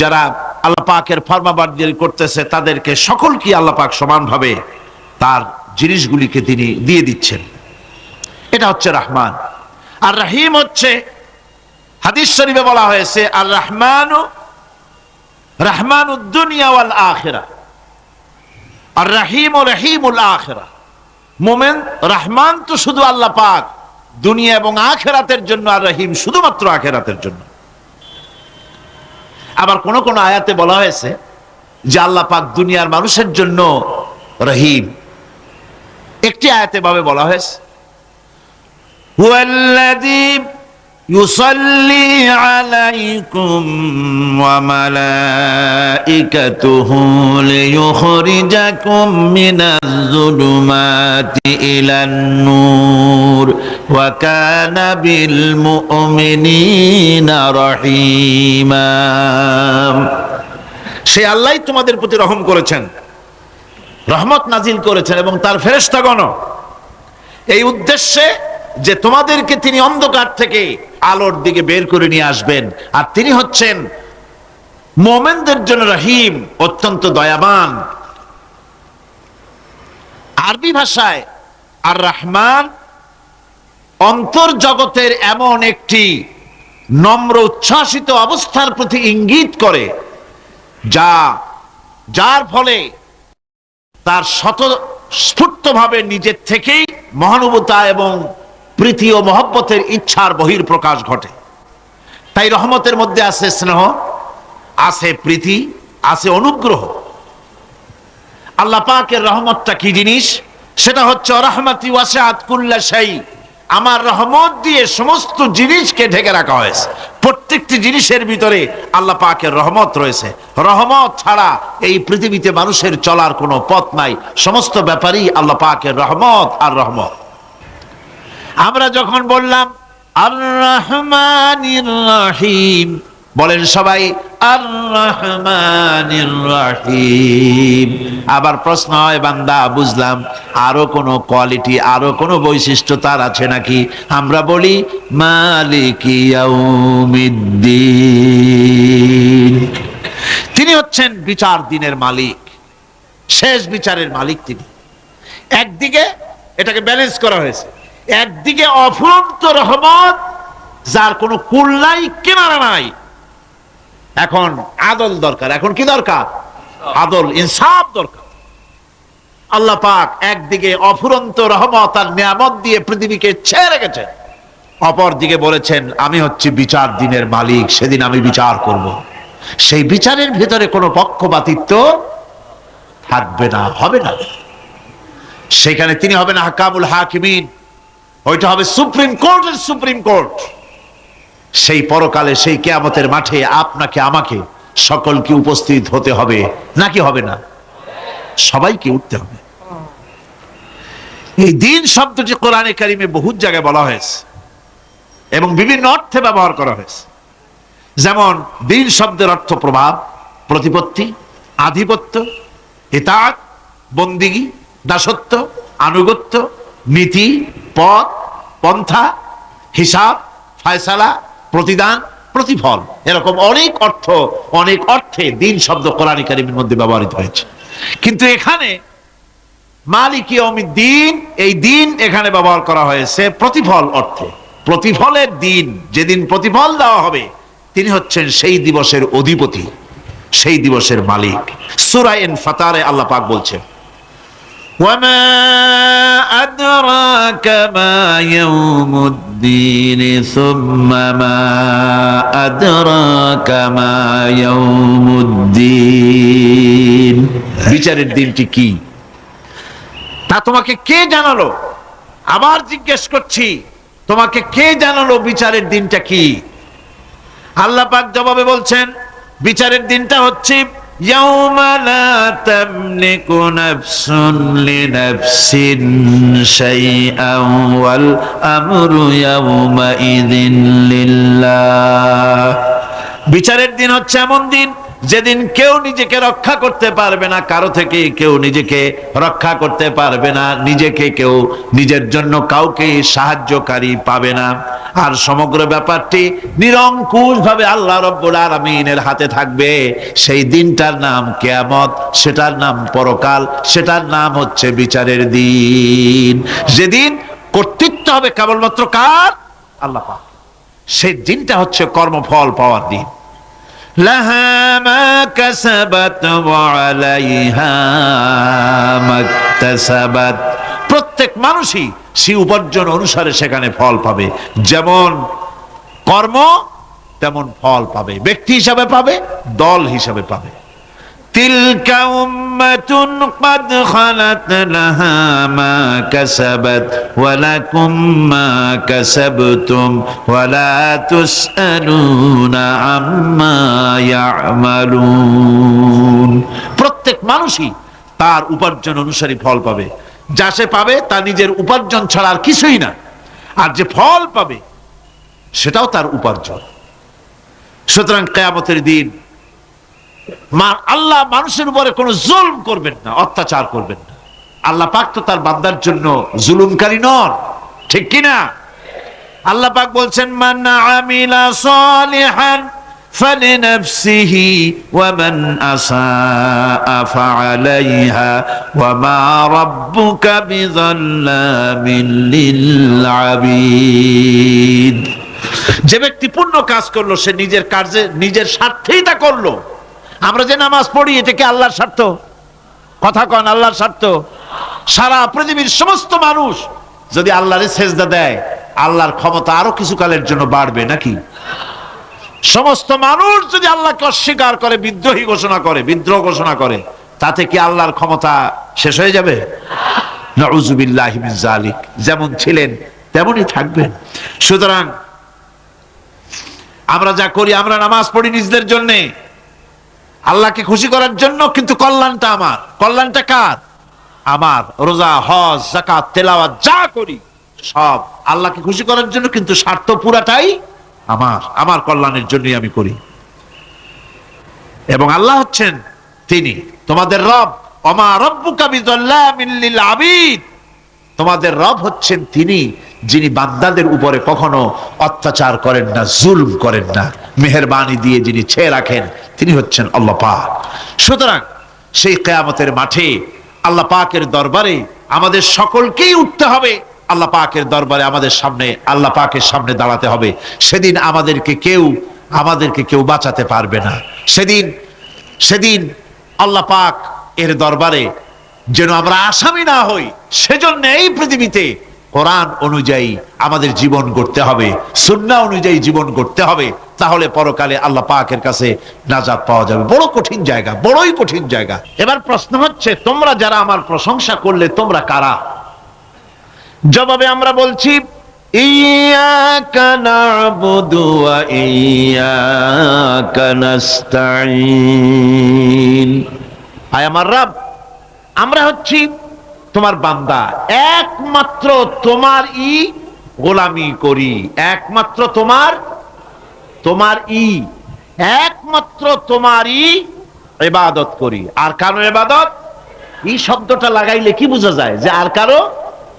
যারা আল্লাহ পাকের ফরমাবরদারি করতেছে, তাদেরকে সকলকে আল্লাহ পাক সমানভাবে তার জিনিসগুলিকে তিনি দিয়ে দিচ্ছেন। এটা হচ্ছে রহমান। আর রহিম হচ্ছে, হাদিস শরীফে বলা হয়েছে, আর রহমানু রহমানুদ দুনিয়া ওয়াল আখিরা, আর রহিম ও রহিমুল আখিরা। মোমেন রহমান তো শুধু আল্লাহ পাক দুনিয়া এবং আখিরাতের জন্য, আর রহিম শুধুমাত্র আখিরাতের জন্য। আবার কোন কোন আয়াতে বলা হয়েছে যে আল্লাহ পাক দুনিয়ার মানুষের জন্য রহিম। একটি আয়াতে ভাবে বলা হয়েছে, হুয়াল্লাযী يصلي عليكم وملائكته ليخرجكم من الظلمات إلى النور وكان بالمؤمنين رحيما সে আল্লাহই তোমাদের প্রতি রহম করেছেন, রহমত নাজিল করেছেন এবং তার ফেরেশতাগণ এই উদ্দেশ্যে যে তোমাদেরকে তিনি অন্ধকার থেকে আলোর দিকে বের করে নিয়ে আসবেন, আর তিনি হচ্ছেন মুমিনদের জন্য রহিম, অত্যন্ত দয়াবান। আরবি ভাষায় আর রহমান অন্তর জগতের এমন একটি নম্র উচ্ছ্বাসিত অবস্থার প্রতি ইঙ্গিত করে যার ফলে তার স্বতঃস্ফূর্তভাবে নিজের থেকেই মহানুভবতা এবং প্রীতি ও মহব্বতের ইচ্ছার বহির্প্রকাশ ঘটে। তাই রহমতের মধ্যে আছে স্নেহ, আছে প্রীতি, আছে অনুগ্রহ। আল্লাহ পাকের রহমতটা কি জিনিস? সেটা হচ্ছে রাহমাতি ওয়াসিআত কুল্লা শাই, আমার রহমত দিয়ে সমস্ত জিনিসকে ঢেকে রাখা হয়েছে। প্রত্যেকটি জিনিসের ভিতরে আল্লাহ পাকের রহমত রয়েছে। রহমত ছাড়া এই পৃথিবীতে মানুষের চলার কোনো পথ নাই। সমস্ত ব্যাপারই আল্লাহ পাকের রহমত আর রহমত। আমরা যখন বললাম আর রহমানির রহিম, বলেন সবাই আর রহমানির রহিম। আবার প্রশ্ন হয়, বান্দা বুঝলাম, আরো কোনো কোয়ালিটি, আরো কোনো বৈশিষ্ট্য তার আছে নাকি? আমরা বলি মালিকি ইয়াউমিদ্দিন, তিনি হচ্ছেন বিচার দিনের মালিক, শেষ বিচারের মালিক তিনি। একদিকে এটাকে ব্যালেন্স করা হয়েছে, একদিকে অফুরন্ত রহমত যার কোনো কুল নাই, কিনারা নাই। এখন আদল দরকার। এখন কি দরকার? আদল, ইনসাফ দরকার। আল্লাহ পাক একদিকে অফুরন্ত রহমত আর নিয়ামত দিয়ে পৃথিবীকে ছেয়ে রেখেছেন, অপর দিকে বলেছেন আমি হচ্ছি বিচার দিনের মালিক, সেদিন আমি বিচার করব। সেই বিচারের ভিতরে কোনো পক্ষপাতিত্ব থাকবে না, হবে না। সেখানে তিনি হবেন হাকামুল হাকিমিন, ওইটা হবে সুপ্রিম কোর্টের সুপ্রিম কোর্ট। সেই পরকালে, সেই কিয়ামতের মাঠে আপনাকে আমাকে সকলকে উপস্থিত হতে হবে, নাকি হবে না? সবাইকে উঠতে হবে। এই দিন শব্দটি কোরআনে কারিমে বহু জায়গায় বলা হয়েছে এবং বিভিন্ন অর্থে ব্যবহার করা হয়েছে। যেমন দিন শব্দের অর্থ প্রভাব, প্রতিপত্তি, আধিপত্য, ইতাআত, বন্দিগি, দাসত্ব, আনুগত্য, নীতি, পথ, পন্থা, হিসাব, ফায়সালা, প্রতিদান, প্রতিফল, এরকম অনেক অর্থ, অনেক অর্থে দিন শব্দ কোরআন কারীমের মধ্যে ব্যবহৃত হয়েছে। কিন্তু এখানে মালিক ইয়াউমিদ্দিন, এই দিন এখানে ব্যবহার করা হয়েছে প্রতিফল অর্থে। প্রতিফলের দিন, যেদিন প্রতিফল দেওয়া হবে, তিনি হচ্ছেন সেই দিবসের অধিপতি, সেই দিবসের মালিক। সূরা ইনফিতারে আল্লাহ পাক বলছেন وما أدراك ما يوم الدين ثم ما أدراك ما يوم الدين, বিচারের দিনটি কি তা তোমাকে কে জানালো? আবার জিজ্ঞেস করছি, তোমাকে কে জানালো বিচারের দিনটা কি? আল্লাহ পাক জবাবে বলছেন বিচারের দিনটা হচ্ছে ইয়াউমা লা তামলিকু নাফসুন লিনাফসিন শাইআন ওয়াল আমরু ইয়াউমা ইযিন লিল্লাহ। বিচারের দিন হচ্ছে এমন দিন যেদিন কেউ নিজেকে রক্ষা করতে পারবে না, কারো থেকে কেউ নিজেকে রক্ষা করতে পারবে না, নিজেকে কেউ নিজের জন্য কাউকে সাহায্যকারী পাবে না। আর সমগ্র ব্যাপারটি নিরঙ্কুশ ভাবে আল্লাহ রাব্বুল আলামিনের হাতে থাকবে। সেই দিনটার নাম কিয়ামত, সেটার নাম পরকাল, সেটার নাম হচ্ছে বিচারের দিন। যেদিন কর্তৃত্ব হবে কেবলমাত্র কার? আল্লাহ পাক। সেই দিনটা হচ্ছে কর্মফল পাওয়ার দিন। লাহা মা কাসাবাত ওয়া আলাইহা মাকতাসাবাত, প্রত্যেক মানুষই সে উপার্জন অনুসারে সেখানে ফল পাবে। যেমন কর্ম তেমন ফল পাবে, ব্যক্তি হিসাবে পাবে, দল হিসাবে পাবে। তিলকা উম্মাতুন ক্বাদ খালাত লাহা মা কাসাবাত ওয়া লাকুম মা কাসাবতুম ওয়া লা তুসআলুনা আম্মা ইয়ামালুন। প্রত্যেক মানুষই তার উপার্জন অনুসারী ফল পাবে। যা সে পাবে তা নিজের উপার্জন ছাড়া আর কিছুই না, আর যে ফল পাবে সেটাও তার উপার্জন। সুতরাং কিয়ামতের দিন আল্লাহ মানুষের উপরে কোনো জুলম করবেন না, অত্যাচার করবেন না। আল্লাহ পাক তো তার বান্দার জন্য জুলুমকারী নন, ঠিক কিনা? আল্লাহ পাক বলছেন, মান আমিলা সালিহান ফালিনাফসিহি ওয়া মান আসাআ ফাআলাইহা ওয়া মা রাব্বুকা বিযাল্লামিন লিল আবিদ। যে ব্যক্তি পুণ্য কাজ করলো সে নিজের কাজে নিজের স্বার্থেই তা করলো। আমরা যে নামাজ পড়ি এটা কি আল্লাহর স্বার্থ? কথা কন, আল্লাহর স্বার্থ? সারা পৃথিবীর সমস্ত মানুষ যদি আল্লাহরে সেজদা দেয়, আল্লাহর ক্ষমতা আরো কিছু কালের জন্য বাড়বে নাকি? সমস্ত মানুষ যদি আল্লাহকে অস্বীকার করে, বিদ্রোহী ঘোষণা করে, বিদ্রোহ ঘোষণা করে, তাতে কি আল্লাহর ক্ষমতা শেষ হয়ে যাবে? নাউযুবিল্লাহি মিন যালিক। যেমন ছিলেন তেমনই থাকবেন। সুতরাং আমরা যা করি, আমরা নামাজ পড়ি নিজেদের জন্য, আল্লাহকে খুশি করার জন্য, কিন্তু কল্যাণটা আমার। কল্যাণটা কার? আমার। রোজা, হজ, যাকাত, তেলাওয়াত যা করি সব আল্লাহকে খুশি করার জন্য, কিন্তু স্বার্থ পুরাটাই আমার। আমার কল্যাণের জন্যই আমি করি। এবং আল্লাহ হচ্ছেন তিনি তোমাদের রব। ওমা রাব্বুকা বিযাল্লামিন লিল আবিদ। তোমাদের রব হচ্ছেন তিনি যিনি বান্দাদের উপরে কখনো অত্যাচার করেন না, জুলম করেন না, মেহেরবানি দিয়ে যিনি ছেয়ে রাখেন তিনি হচ্ছেন আল্লাহ পাক। সুতরাং সেই কিয়ামতের মাঠে আল্লাহ পাকের দরবারে আমাদের সকলকেই উঠতে হবে। আল্লাহ পাকের দরবারে আমাদের সামনে, আল্লাহ পাকের সামনে দাঁড়াতে হবে। সেদিন আমাদেরকে কেউ বাঁচাতে পারবে না। সেদিন আল্লাহ পাক এর দরবারে যেন আমরা আসামি না হই, সেজন্য এই পৃথিবীতে কোরআন অনুযায়ী আমাদের জীবন গড়তে হবে, সুন্নাহ অনুযায়ী জীবন গড়তে হবে। তাহলে পরকালে আল্লাহ পাকের কাছে নাজাত পাওয়া যাবে। বড় কঠিন জায়গা, বড়ই কঠিন জায়গা। এবার প্রশ্ন হচ্ছে, তোমরা যারা আমার প্রশংসা করলে তোমরা কারা? জবাবে আমরা বলছি, ইয়াকা না'বুদু ওয়া ইয়াকা নাস্তাঈন। আয় আমার রব, আমরা হচ্ছি তোমার বান্দা, একমাত্র তোমারই গোলামি করি, একমাত্র একমাত্র তোমারই ইবাদত করি। আর কারো ইবাদত, এই শব্দটা লাগাইলে কি বোঝা যায়? যে আর কারো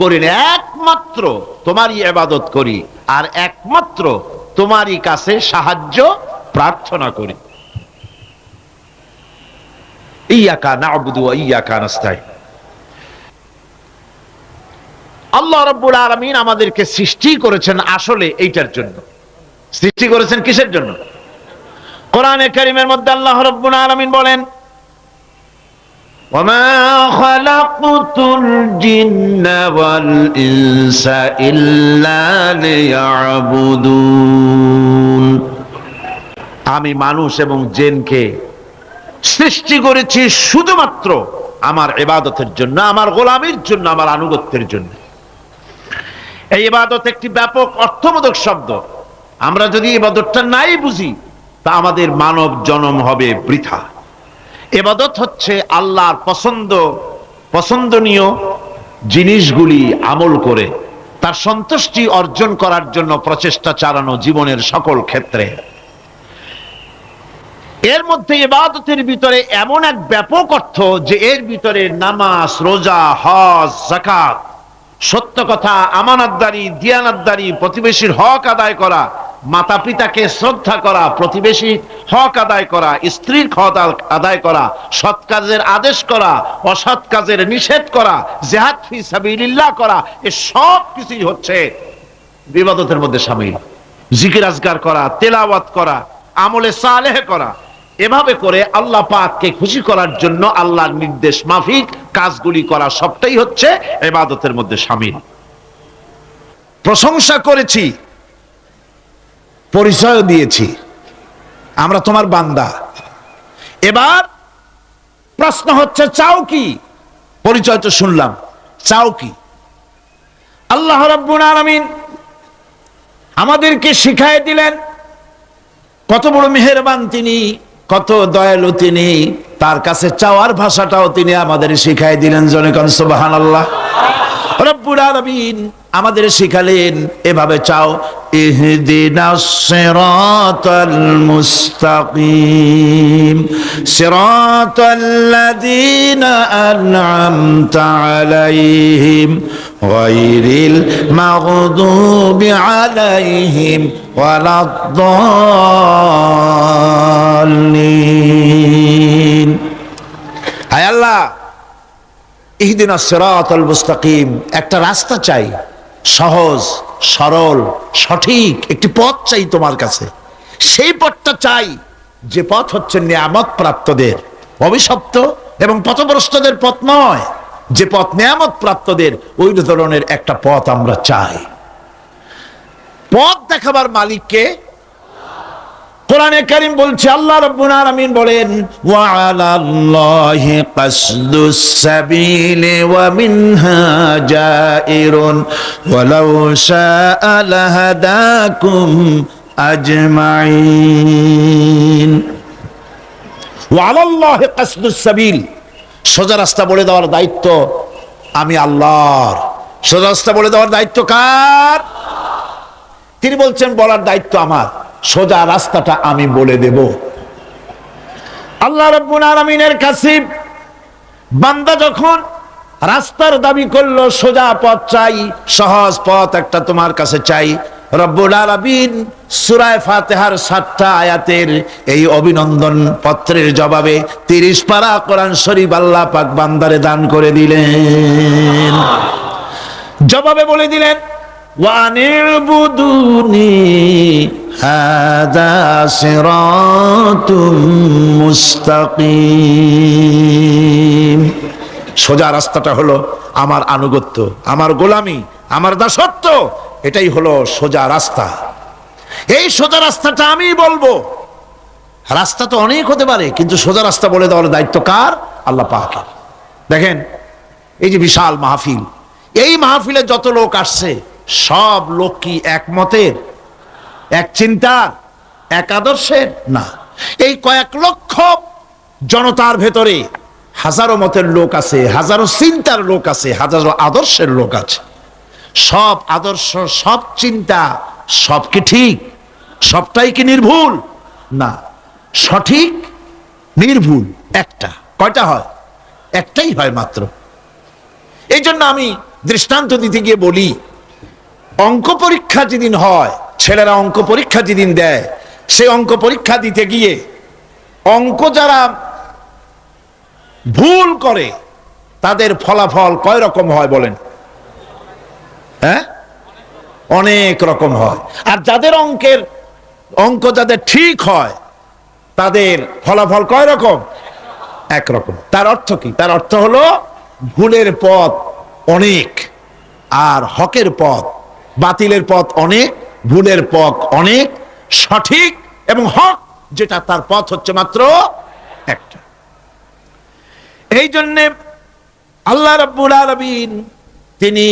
করি না, একমাত্র তোমারই ইবাদত করি, আর একমাত্র তোমারই কাছে সাহায্য প্রার্থনা করি। ইয়াকা না'বুদু ওয়া ইয়াকা নাস্তাঈন। আল্লাহ রাব্বুল আলামিন আমাদেরকে সৃষ্টি করেছেন আসলে এইটার জন্য। সৃষ্টি করেছেন কিসের জন্য? কোরআনে কারীমের মধ্যে আল্লাহ রাব্বুল আলামিন বলেন, ওয়ামা খালাকতুল জিন্না ওয়াল ইনসা ইল্লা লিয়াবুদুন। আমি মানুষ এবং জিনকে সৃষ্টি করেছি শুধুমাত্র আমার ইবাদতের জন্য, আমার গোলামির জন্য, আমার আনুগত্যের জন্য। এই ইবাদত একটি ব্যাপক অর্থবোধক শব্দ। আমরা যদি ইবাদতটা নাই বুঝি, তা আমাদের মানব জন্ম হবে বৃথা। ইবাদত হচ্ছে আল্লাহর পছন্দনীয় জিনিসগুলি আমল করে তার সন্তুষ্টি অর্জন করার জন্য প্রচেষ্টা চালানো জীবনের সকল ক্ষেত্রে। এর মধ্যে ইবাদতের ভিতরে এমন এক ব্যাপক অর্থ যে এর ভিতরে নামাজ, রোজা, হজ, যাকাত, সত্য কথা, আমানতদারি, দিয়ানতদারি, প্রতিবেশীর হক আদায় করা, মাতা পিতাকে শ্রদ্ধা করা, প্রতিবেশীর হক আদায় করা, স্ত্রীর হক আদায় করা, সৎ কাজের আদেশ করা, অসৎ কাজের নিষেধ করা, জিহাদ ফি সাবিলিল্লাহ করা, এ সব কিছুই হচ্ছে ইবাদতের মধ্যে শামিল। জিকির আজকার করা, তেলাওয়াত করা, আমলে সালেহ করা, এভাবে করে আল্লাহ পাককে খুশি করার জন্য আল্লাহর নির্দেশ মাফিক কাজগুলি করা, সবটাই হচ্ছে ইবাদতের মধ্যে শামিল। প্রশংসা করেছি, পরিচয় দিয়েছি, আমরা তোমার বান্দা। এবার প্রশ্ন হচ্ছে চাও কি? পরিচয় তো শুনলাম, চাও কি? আল্লাহ রাব্বুল আলামিন আমাদেরকে শিখায় দিলেন, কত বড় মেহেরবান তিনি, কত দয়ালু তিনি। তার কাছে চাওয়ার ভাষাটাও তিনি আমাদের শিখায় দিলেন। জনগণ সুবহানাল্লাহ। রব্বুল আলামিন আমাদের শিখালেন এভাবে চাও, ইহদিনাস সিরাতাল মুস্তাকিম সিরাতাল্লাযীনা আন'আমতা আলাইহিম গায়রিল মাগদুবি আলাইহিম ওয়ালাদ-দাল্লিন। হায় আল্লাহ, ইহদিনাস সিরাতাল মুস্তাকিম, একটা রাস্তা চাই, সহজ সরল সঠিক একটি পথ চাই তোমার কাছে। সেই পথটা চাই যে পথ হচ্ছে নিয়ামত প্রাপ্তদের, অভিশপ্ত এবং পথভ্রষ্টদের পথ নয়। যে পথ নিয়ামত প্রাপ্তদের, ওই ধরনের একটা পথ আমরা চাই। পথ দেখাবার মালিককে কোরআনে কারীম বলছে, আল্লাহ রাব্বুল আলামিন বলেন, ওয়া আলাল্লাহি কাসদুস সাবিলি ওয়া মিনহা জাইরুন ওয়ালাউ শাআ লাহাদাকুম আজমাইন। ওয়া আলাল্লাহি কাসদুস সাবিল, সোজা রাস্তা বলে দেওয়ার দায়িত্ব আমি আল্লাহর। সোজা রাস্তা বলে দেওয়ার দায়িত্ব কার? তিনি বলছেন বলার দায়িত্ব আমার, সোজা রাস্তাটা আমি বলে দেব। আল্লাহ রাব্বুল আলামিনের কাছে বান্দা যখন রাস্তার দাবি করলো, সোজা পথ চাই, সহজ পথ একটা তোমার কাছে চাই, রব্বুল আলামিন সূরা ফাতিহার 7টা আয়াতের এই অভিনন্দন পত্রের জবাবে 30 পারা কোরআন শরীফ আল্লাহ পাক বান্দারে দান করে দিলেন। জবাবে বলে দিলেন, ওয়ানি'বুদুনি হাযা সিরাতুম মুস্তাকিম। সোজা রাস্তাটা হলো আমার আনুগত্য, আমার গোলামি, আমার দাসত্ব, এটাই হলো সোজা রাস্তা। এই সোজা রাস্তাটা আমি বলবো। রাস্তা তো অনেক হতে পারে, কিন্তু সোজা রাস্তা বলে দেওয়ার দায়িত্ব কার? আল্লাহ পাকের। দেখেন এই যে বিশাল মাহফিল, এই মাহফিলে যত লোক আসছে, সব লোক কি এক মতের, এক চিন্তার, এক আদর্শের? না। এই কয়েক লক্ষ জনতার ভেতরে হাজারো মতের লোক আছে, হাজারো চিন্তার লোক আছে, হাজারো আদর্শের লোক আছে। সব আদর্শ, সব চিন্তা, সব কি ঠিক? সবটাই কি নির্ভুল? না, সঠিক নির্ভুল একটা। কয়টা হয়? একটাই হয় মাত্র। এই জন্য আমি দৃষ্টান্ত দিতে গিয়ে বলি, অঙ্ক পরীক্ষা যেদিন হয়, ছেলেরা অঙ্ক পরীক্ষা যেদিন দেয়, সেই অঙ্ক পরীক্ষা দিতে গিয়ে অঙ্ক যারা ভুল করে তাদের ফলাফল কয় রকম হয় বলেন? হ্যাঁ, অনেক রকম হয়। আর যাদের অঙ্ক যাদের ঠিক হয়, তাদের ফলাফল কয় রকম? একরকম। তার অর্থ কি? তার অর্থ হলো ভুলের পথ অনেক, আর হকের পথ, বাতিলের পথ অনেক, ভুলের পথ অনেক, সঠিক এবং হক যেটা, তার পথ হচ্ছে মাত্র একটা। এই জন্যে আল্লাহ রাব্বুল আলামিন তিনি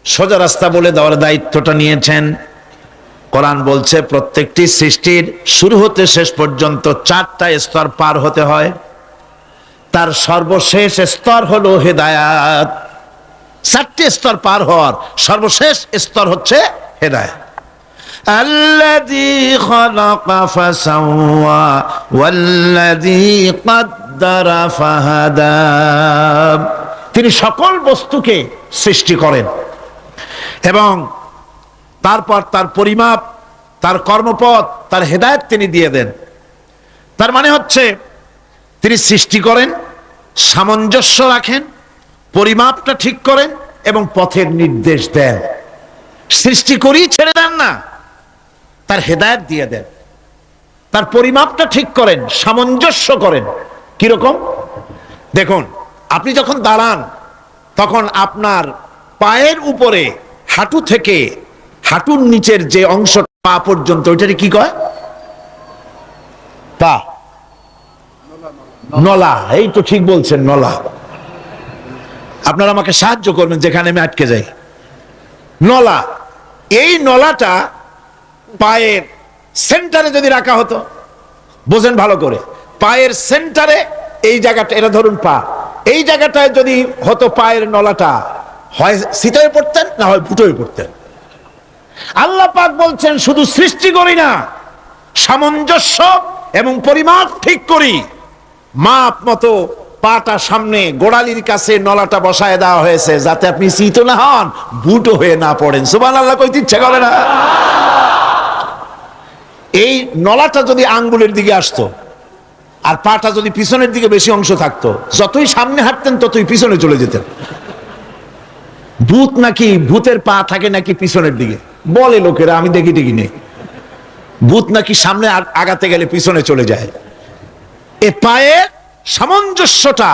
সোজা রাস্তা বলে দেওয়ার দায়িত্বটা নিয়েছেন। কোরআন বলছে প্রত্যেকটি সৃষ্টির শুরু হতে শেষ পর্যন্ত 4টা স্তর পার হতে হয়। তার সর্বশেষ স্তর হলো হেদায়াত। 4টে স্তর পার হওয়ার সর্বশেষ স্তর হচ্ছে হেদায়াত। আল্লাযী খালাকা ফাসাওয়া ওয়াল্লাযী কাদ্দারা ফাহাদা। তিনি সকল বস্তুকে সৃষ্টি করেন এবং তারপর তার পরিমাপ, তার কর্মপথ, তার হেদায়েত তিনি দিয়ে দেন। তার মানে হচ্ছে তিনি সৃষ্টি করেন, সামঞ্জস্য রাখেন, পরিমাপটা ঠিক করেন এবং পথের নির্দেশ দেন। সৃষ্টি করেই ছেড়ে দেন না, তার হেদায়েত দিয়ে দেন। তার পরিমাপটা ঠিক করেন, সামঞ্জস্য করেন। কিরকম? দেখুন, আপনি যখন দাঁড়ান তখন আপনার পায়ের উপরে, হাঁটু থেকে হাঁটুর নিচের যে অংশ পা পর্যন্ত, ওইটাকে কি কয়? পা, নলা, এই তো ঠিক বলছেন, নলা। আপনারা আমাকে সাহায্য করবেন যেখানে আমি আটকে যাই। নলা, এই নলাটা পায়ের সেন্টারে যদি রাখা হতো, বোঝেন ভালো করে, পায়ের সেন্টারে এই জায়গাটা, এটা ধরুন পা, এই জায়গাটায় যদি হতো পায়ের নলাটা, হয় সিটায় পড়তেন না হয় ফুটোয় পড়তেন। আল্লাহ পাক বলছেন শুধু সৃষ্টি করি না, সামঞ্জস্য এবং পরিমাপ ঠিক করি। মাপ মতো পাটা সামনে গোড়ালির কাছে নলাটা বসায় দেওয়া হয়েছে, যাতে আপনি চিত না হন, বুটো হয়ে না পড়েন। সুবহানাল্লাহ কইতে ইচ্ছা করে না? এই নলাটা যদি আঙ্গুলের দিকে আসতো আর পাটা যদি পিছনের দিকে বেশি অংশ থাকতো, যতই সামনে হাঁটতেন ততই পিছনে চলে যেতেন। ভূত নাকি, ভূতের পা থাকে নাকি পিছনের দিকে, বলে লোকেরা, আমি দেখি টিকি নেই। ভূত নাকি সামনে আগাতে গেলে পিছনে চলে যায়। এ পায়ের সামঞ্জস্যটা,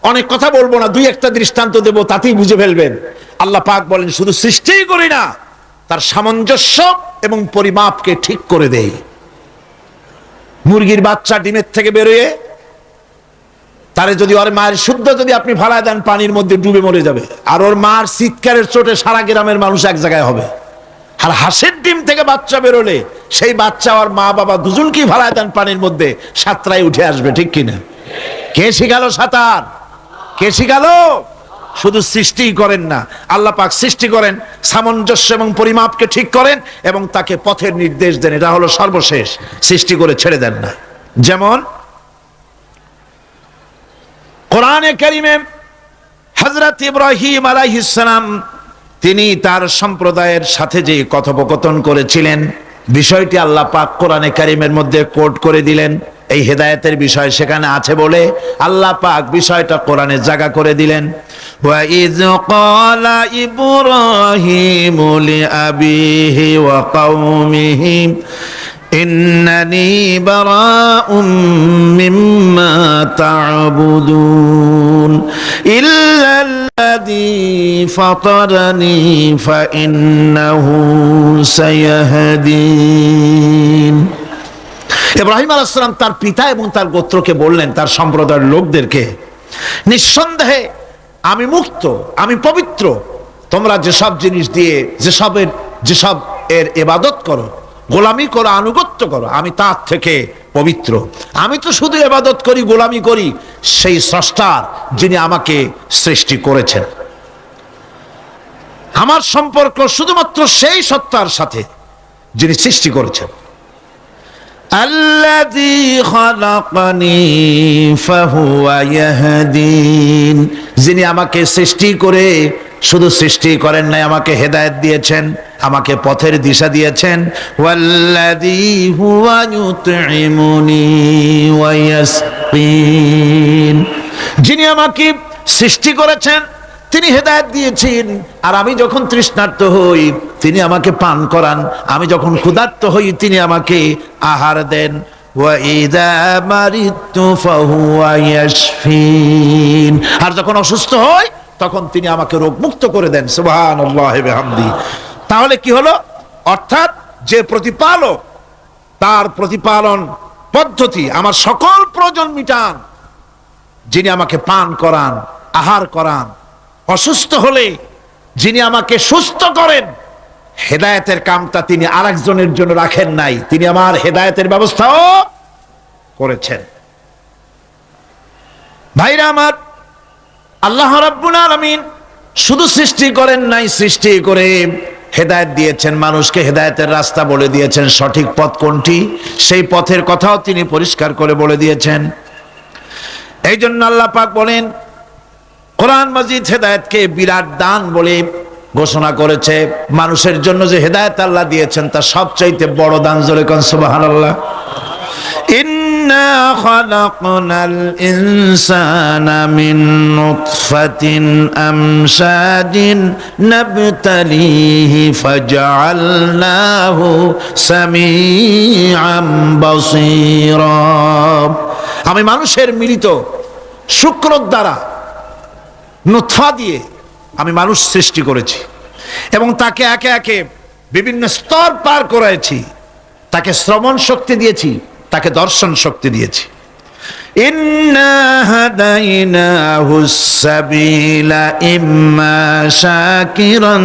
অনেক কথা বলবো না, দুই একটা দৃষ্টান্ত দেব, তাতেই বুঝে ফেলবেন। আল্লাহ পাক বলেন শুধু সৃষ্টিই করি না, তার সামঞ্জস্য এবং পরিমাপকে ঠিক করে দেই। মুরগির বাচ্চা ডিমের থেকে বেরোয়, তারে যদি ওর মায়ের শুদ্ধ যদি আপনি ফালায় দেন, পানির মধ্যে ডুবে মরে যাবে। আর ওর মার চিৎকারের চোটে সারা গ্রামের মানুষ এক জায়গায় হবে। আর হাঁসের ডিম থেকে বাচ্চা বেরোলে সেই বাচ্চা আর মা বাবা দুজনকেই ফালায় দেন পানির মধ্যে, সাঁতরায় উঠে আসবে, ঠিক কিনা? কে শিখালো সাঁতার? কে শিখালো? শুধু সৃষ্টিই করেন না, আল্লাহ পাক সৃষ্টি করেন, সামঞ্জস্য এবং পরিমাপকে ঠিক করেন এবং তাকে পথের নির্দেশ দেন। এটা হলো সর্বশেষ, সৃষ্টি করে ছেড়ে দেন না। যেমন কোরআনে কারিমে হযরত ইব্রাহিম আলাইহিস সালাম, তিনি তার সম্প্রদায়ের সাথে যে কথোপকথন করেছিলেন, বিষয়টি আল্লাহ পাক কোরআনে কারিমের মধ্যে কোট করে দিলেন। এই হেদায়েতের বিষয় সেখানে আছে বলে আল্লাহ পাক বিষয়টা কোরআনে জায়গা করে দিলেন। ওয়া ইয ক্বালা ইব্রাহিমু লিআবিহি ওয়া কওমিহি ইন্নানি বারাউম মিম্মা তা'বুদুন ইল্লাল্লাযী ফাতারানি ফাইন্নাহু সায়াহদিন। ইব্রাহিম আলাইহিস সালাম তার পিতা এবং তার গোত্রকে বললেন, তার সম্প্রদায়ের লোকদেরকে, নিঃসন্দেহে আমি মুক্ত, আমি পবিত্র। তোমরা যেসব জিনিস দিয়ে যেসব এর ইবাদত করো, গোলামি করো, আনুগত্য করো, আমি তার থেকে পবিত্র। আমি তো শুধু ইবাদত করি, গোলামি করি সেই স্রষ্টার, যিনি আমাকে সৃষ্টি করেছেন। আমার সম্পর্ক শুধুমাত্র সেই সত্তার সাথে যিনি সৃষ্টি করেছেন। আল্লাযী খালাকানি ফাহুয়া ইয়াহদিন, যিনি আমাকে সৃষ্টি করে শুধু সৃষ্টি করেন নাই, আমাকে হেদায়েত দিয়েছেন, আমাকে পথের দিশা দিয়েছেন। ওয়াল্লাযী হুয়া ইউতঈমুনি ওয়া ইয়াসকিন, যিনি আমাকে সৃষ্টি করেছেন, তিনি হেদায়েত দিয়েছেন। আর আমি যখন তৃষ্ণার্ত হই তিনি আমাকে পান করান, আমি যখন ক্ষুধার্ত হই তিনি আমাকে আহার দেন। ওয়া ইযা মারিদতু ফাহুয়া ইয়াশফিন, আর যখন অসুস্থ হই তখন তিনি আমাকে রোগ মুক্ত করে দেন। সুবহানাল্লাহি ওয়া বিহামদি। তাহলে কি হলো? অর্থাৎ যে প্রতিপালক, তার প্রতিপালন পদ্ধতি আমার সকল প্রয়োজন মিটান, যিনি আমাকে পান করান, আহার করান, অসুস্থ হলে যিনি আমাকে সুস্থ করেন। হেদায়েতের কামটা তিনি আরেকজনের জন্য রাখেন নাই, তিনি আমার হেদায়েতের ব্যবস্থাও করেছেন। ভাইরা আমার, আল্লাহ রাব্বুল আলামিন শুধু সৃষ্টি করেন নাই, সৃষ্টি করে হেদায়েত দিয়েছেন, মানুষকে হেদায়েতের রাস্তা বলে দিয়েছেন। সঠিক পথ কোনটি, সেই পথের কথাও তিনি পরিষ্কার করে বলে দিয়েছেন। এই জন্য আল্লাহ পাক বলেন, কোরআন মাজিদ হেদায়েতকে বিরাট দান বলে ঘোষণা করেছে। মানুষের জন্য যে হেদায়েত আল্লাহ দিয়েছেন তার সবচাইতে বড় দান, জোরে কোন সুবহানাল্লাহ। ইন্না খালাকনাল ইনসানা মিন নুতফাতিন আমশাজিন নাবতালিহি ফাজআলনাহু সামিআম বাসীরা। আমি মানুষের মিলিত শুক্র দ্বারা, নুতফা দিয়ে আমি মানুষ সৃষ্টি করেছি এবং তাকে একে একে বিভিন্ন স্তর পার করেছি। তাকে শ্রবণ শক্তি দিয়েছি, তাকে দর্শন শক্তি দিয়েছি। ইন্না হাদাইনাহুস সাবিলা ইম্মা শাকিরান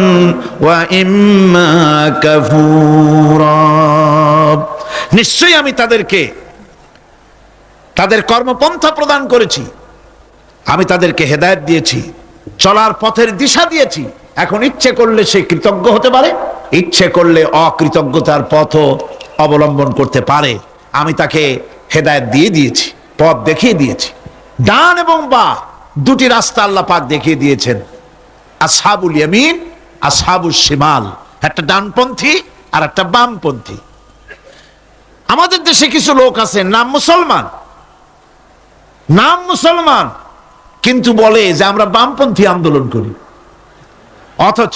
ওয়া ইম্মা কাফুরা। নিশ্চয়ই আমি তাদেরকে তাদের কর্মপন্থা প্রদান করেছি, আমি তাদেরকে হেদায়েত দিয়েছি, চলার পথের দিশা দিয়েছি। এখন ইচ্ছে করলে সে কৃতজ্ঞ হতে পারে, ইচ্ছে করলে অকৃতজ্ঞতার পথও অবলম্বন করতে পারে। আমি তাকে হেদায়েত দিয়ে দিয়েছি, পথ দেখিয়ে দিয়েছি। ডান এবং বাঁ দুটি রাস্তা আল্লাহ পাক দেখিয়ে দিয়েছেন। আসহাবুল ইয়ামিন, আসহাবুশ শিমাল, একটা ডানপন্থী আর একটা বামপন্থী। আমাদের দেশে কিছু লোক আছে নাম মুসলমান, নাম মুসলমান, কিন্তু বলে যে আমরা বামপন্থী আন্দোলন করি। অথচ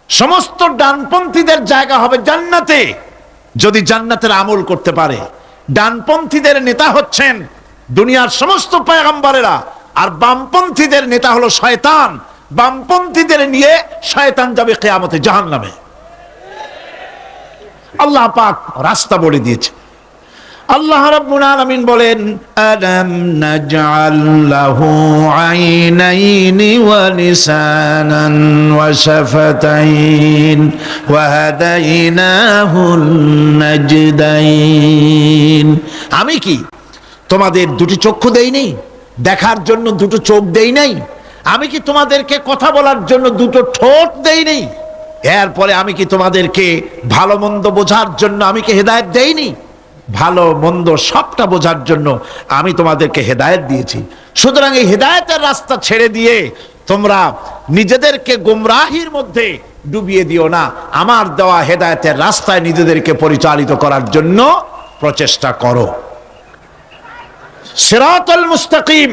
সমস্ত ডানপন্থীদের জায়গা হবে জান্নাতে যদি জান্নাতের আমল করতে পারে। ডানপন্থীদের নেতা হচ্ছেন দুনিয়ার সমস্ত পয়গম্বরেরা, আর বামপন্থীদের নেতা হলো শয়তান। বামপন্থীদের নিয়ে শয়তান যাবে কিয়ামতে জাহান্নামে। আল্লাহ পাক রাস্তা বলে দিয়েছে। আল্লাহ রাব্বুল আলামিন বলেন, আলাম নাজআল লাহু আইনাইনি ওয়া লিসানান ওয়া শাফাতাইন ওয়া হাদাইনাহুন নাজদাইন। আমি কি তোমাদের দুটি চক্ষু দেই নাই, দেখার জন্য দুটো চোখ দেই নাই? আমি কি তোমাদেরকে কথা বলার জন্য দুটো ঠোঁট দেই নাই? এরপরে আমি কি তোমাদেরকে ভালো মন্দ বোঝার জন্য আমি কি হেদায়েত দেইনি? ভালো মন্দ সবটা বোঝার জন্য আমি তোমাদেরকে হেদায়েত দিয়েছি। সুতরাং এই হেদায়েতের রাস্তা ছেড়ে দিয়ে তোমরা নিজেদেরকে গোমরাহির মধ্যে ডুবিয়ে দিও না। আমার দেওয়া হেদায়েতের রাস্তায় নিজেদেরকে পরিচালিত করার জন্য প্রচেষ্টা করো। সিরাতুল মুস্তাকিম,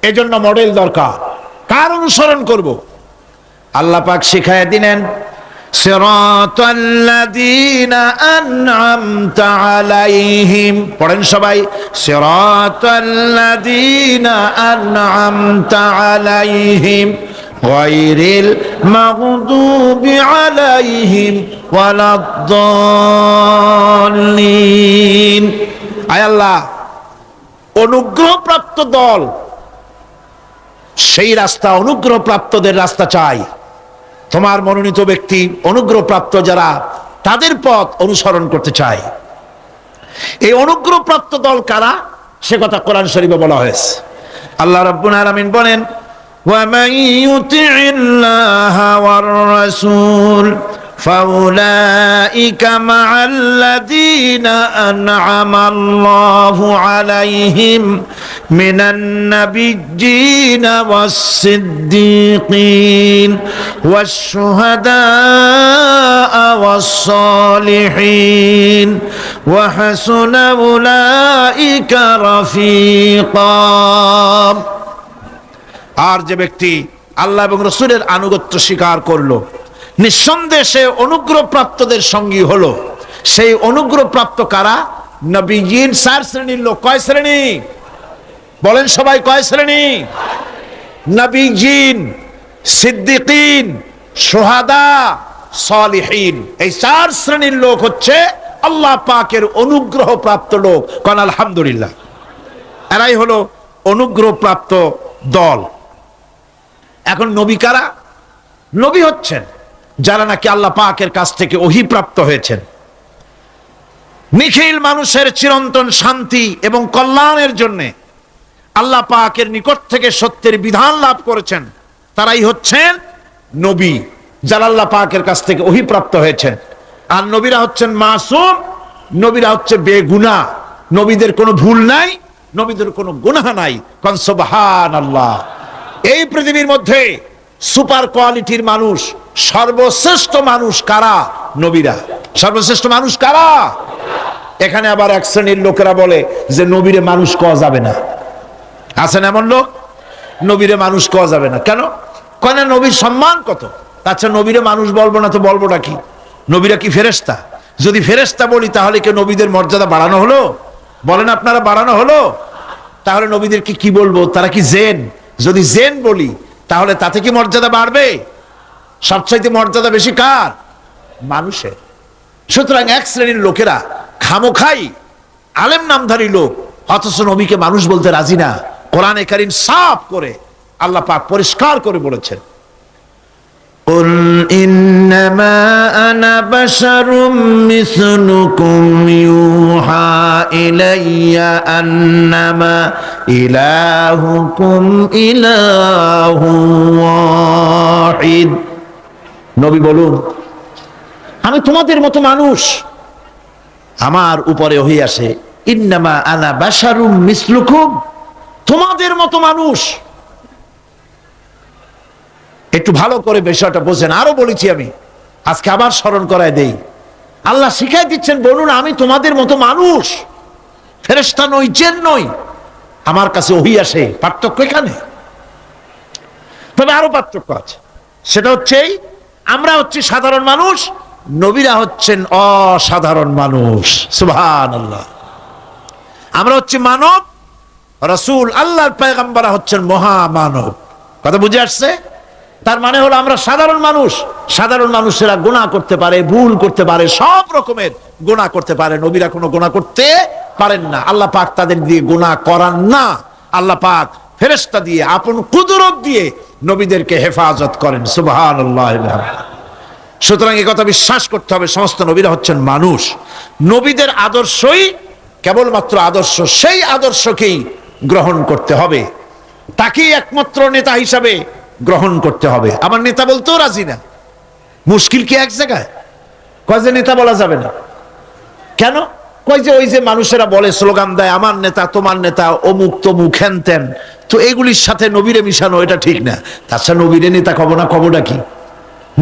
এজন্য মডেল দরকার। কার অনুসরণ করব? আল্লাহ পাক শিখায় দিলেন, সিরাতাল্লাযীনা আন'আমতা আলাইহিম। পড়েন সবাই, সিরাতাল্লাযীনা আন'আমতা আলাইহিম গায়রিল মাগদুবি আলাইহিম ওয়ালাদ-দাল্লিন। আয় আল্লাহ, অনুগ্রহপ্রাপ্ত দল, সেই রাস্তা, অনুগ্রহপ্রাপ্তদের রাস্তা চাই। তোমার মনোনীত ব্যক্তি অনুগ্রহপ্রাপ্ত যারা, তাদের পথ অনুসরণ করতে চাই। এই অনুগ্রহপ্রাপ্ত দল কারা, সে কথা কোরআন শরীফে বলা হয়েছে। আল্লাহ রাব্বুল আলামিন বলেন, ওয়া মান ইউতি'িল্লাহা ওয়ার রাসূল ফাউলাইকা মা'আল্লাযীনা আন'আমা আল্লাহু আলাইহিম মিনান নাবিয়্যিনা ওয়াস-সিদ্দীকিন ওয়াশ-শুহাদা'a ওয়াস-সালিহিন ওয়া হাসুনা উলাইকা রাফীকা। আর যে ব্যক্তি আল্লাহ এবং রাসূলের আনুগত্য স্বীকার করলো, নিঃসন্দেহে সে অনুগ্রহপ্রাপ্তদের সঙ্গী হলো। সেই অনুগ্রহপ্রাপ্ত কারা? নবীয়িন। 4 শ্রেণীর লোক। কয় শ্রেণী? বলেন সবাই, কয় শ্রেণী? নবীয়িন, সিদ্দিকিন, শুহাদা, সালিহিন। এই 4 শ্রেণীর লোক হচ্ছে আল্লাহ পাকের অনুগ্রহপ্রাপ্ত লোক। কোন আলহামদুলিল্লাহ। এরাই হলো অনুগ্রহপ্রাপ্ত দল। এখন নবী কারা? নবী হচ্ছেন যারা নাকি আল্লাহ পাকের কাছ থেকে ওহী প্রাপ্ত হয়েছেন, নিখিল মানুষের চিরন্তন শান্তি এবং কল্যাণের জন্য আল্লাহ পাকের নিকট থেকে সত্যের বিধান লাভ করেছেন। তারাই হচ্ছেন নবী, যারা আল্লাহ পাকের কাছ থেকে ওহী প্রাপ্ত হয়েছেন। আর নবীরা হচ্ছেন মাসুম, নবীরা হচ্ছে বেগুনাহ। নবীদের কোনো ভুল নাই, নবীদের কোনো গুনাহ নাই। কোন সুবহানাল্লাহ। এই পৃথিবীর মধ্যে সুপার কোয়ালিটির মানুষ, সর্বশ্রেষ্ঠ মানুষ কারা? নবীরা। সর্বশ্রেষ্ঠ মানুষ কারা? এখানে আবার এক শ্রেণীর লোকেরা বলে যে নবীরে মানুষ কওয়া যাবে না। আছেন এমন লোক, নবীরে মানুষ কওয়া যাবে না। কেন? কেন? নবীর সম্মান কত। আচ্ছা, নবীরে মানুষ বলবো না তো বলবোটা কি? নবীরা কি ফেরেশতা? যদি ফেরেশতা বলি তাহলে কি নবীদের মর্যাদা বাড়ানো হলো? বলেন আপনারা, বাড়ানো হলো? তাহলে নবীদেরকে কি বলবো? তারা কি জেন? যদি জেন বলি তাহলে তাতে কি মর্যাদা বাড়বে? সবচাইতে মর্যাদা বেশি কার? মানুষের। সুতরাং এক শ্রেণীর লোকেরা খামোখাই আলেম নামধারী লোক অথচ নবীকে মানুষ বলতে রাজি না। কোরআনে কারীম সাফ করে আল্লাহ পাক পরিষ্কার করে বলেছেন, قل إنما أنا بشر مثلكم يوحى إلي أنما إلهكم إله واحد। নবী বলুন, আমি তোমাদের মতো মানুষ, আমার উপরে ওহী আসে, ইন্নামা আনা বাশারুম মিসলুকুম, তোমাদের মতো মানুষ। একটু ভালো করে বিষয়টা বোঝেন। আরো বলেছি আমি, আজকে আবার স্মরণ করায় দেই। আল্লাহ শিখাই দিচ্ছেন, বলুন আমি তোমাদের মতো মানুষ, ফেরেশতা নই, জিন নই, আমার কাছে ওহী আসে। পার্থক্য এখানে। তবে আরো পার্থক্য আছে, সেটা হচ্ছে আমরা হচ্ছি সাধারণ মানুষ, নবীরা হচ্ছেন অসাধারণ মানুষ। সুবহানাল্লাহ। আমরা হচ্ছি মানব, রাসূল আল্লাহর পয়গম্বররা হচ্ছেন মহামানব। কথা বুঝে আসছে? তার মানে হলো আমরা সাধারণ মানুষ। সাধারণ মানুষেরা গুনাহ করতে পারে, ভুল করতে পারে, সব রকমের গুনাহ করতে পারে। নবীরা কোনো গুনাহ করতে পারেন না। আল্লাহ পাক তাদের দিয়ে গুনাহ করান না। আল্লাহ পাক ফেরেশতা দিয়ে, আপন কুদরত দিয়ে নবীদেরকে হেফাজত করেন। সুবহানাল্লাহ। সুতরাং এই কথা বিশ্বাস করতে হবে, সমস্ত নবীরা হচ্ছেন মানুষ। নবীদের আদর্শই কেবলমাত্র আদর্শ, সেই আদর্শকেই গ্রহণ করতে হবে, তাকেই একমাত্র নেতা হিসাবে গ্রহণ করতে হবে। আমার নেতা বলতেও রাজি না। মুশকিল কি এক জায়গায়? কয় যে নেতা বলা যাবে না। কেন? কয় যে ওই যে মানুষেরা বলে, স্লোগান দেয়, আমার নেতা, তোমার নেতা, অমুক তমুক হেন তেন, তো এগুলির সাথে নবীরে মিশানো এটা ঠিক না। তাছাড়া নবীরে নেতা কব না, কবটা কি?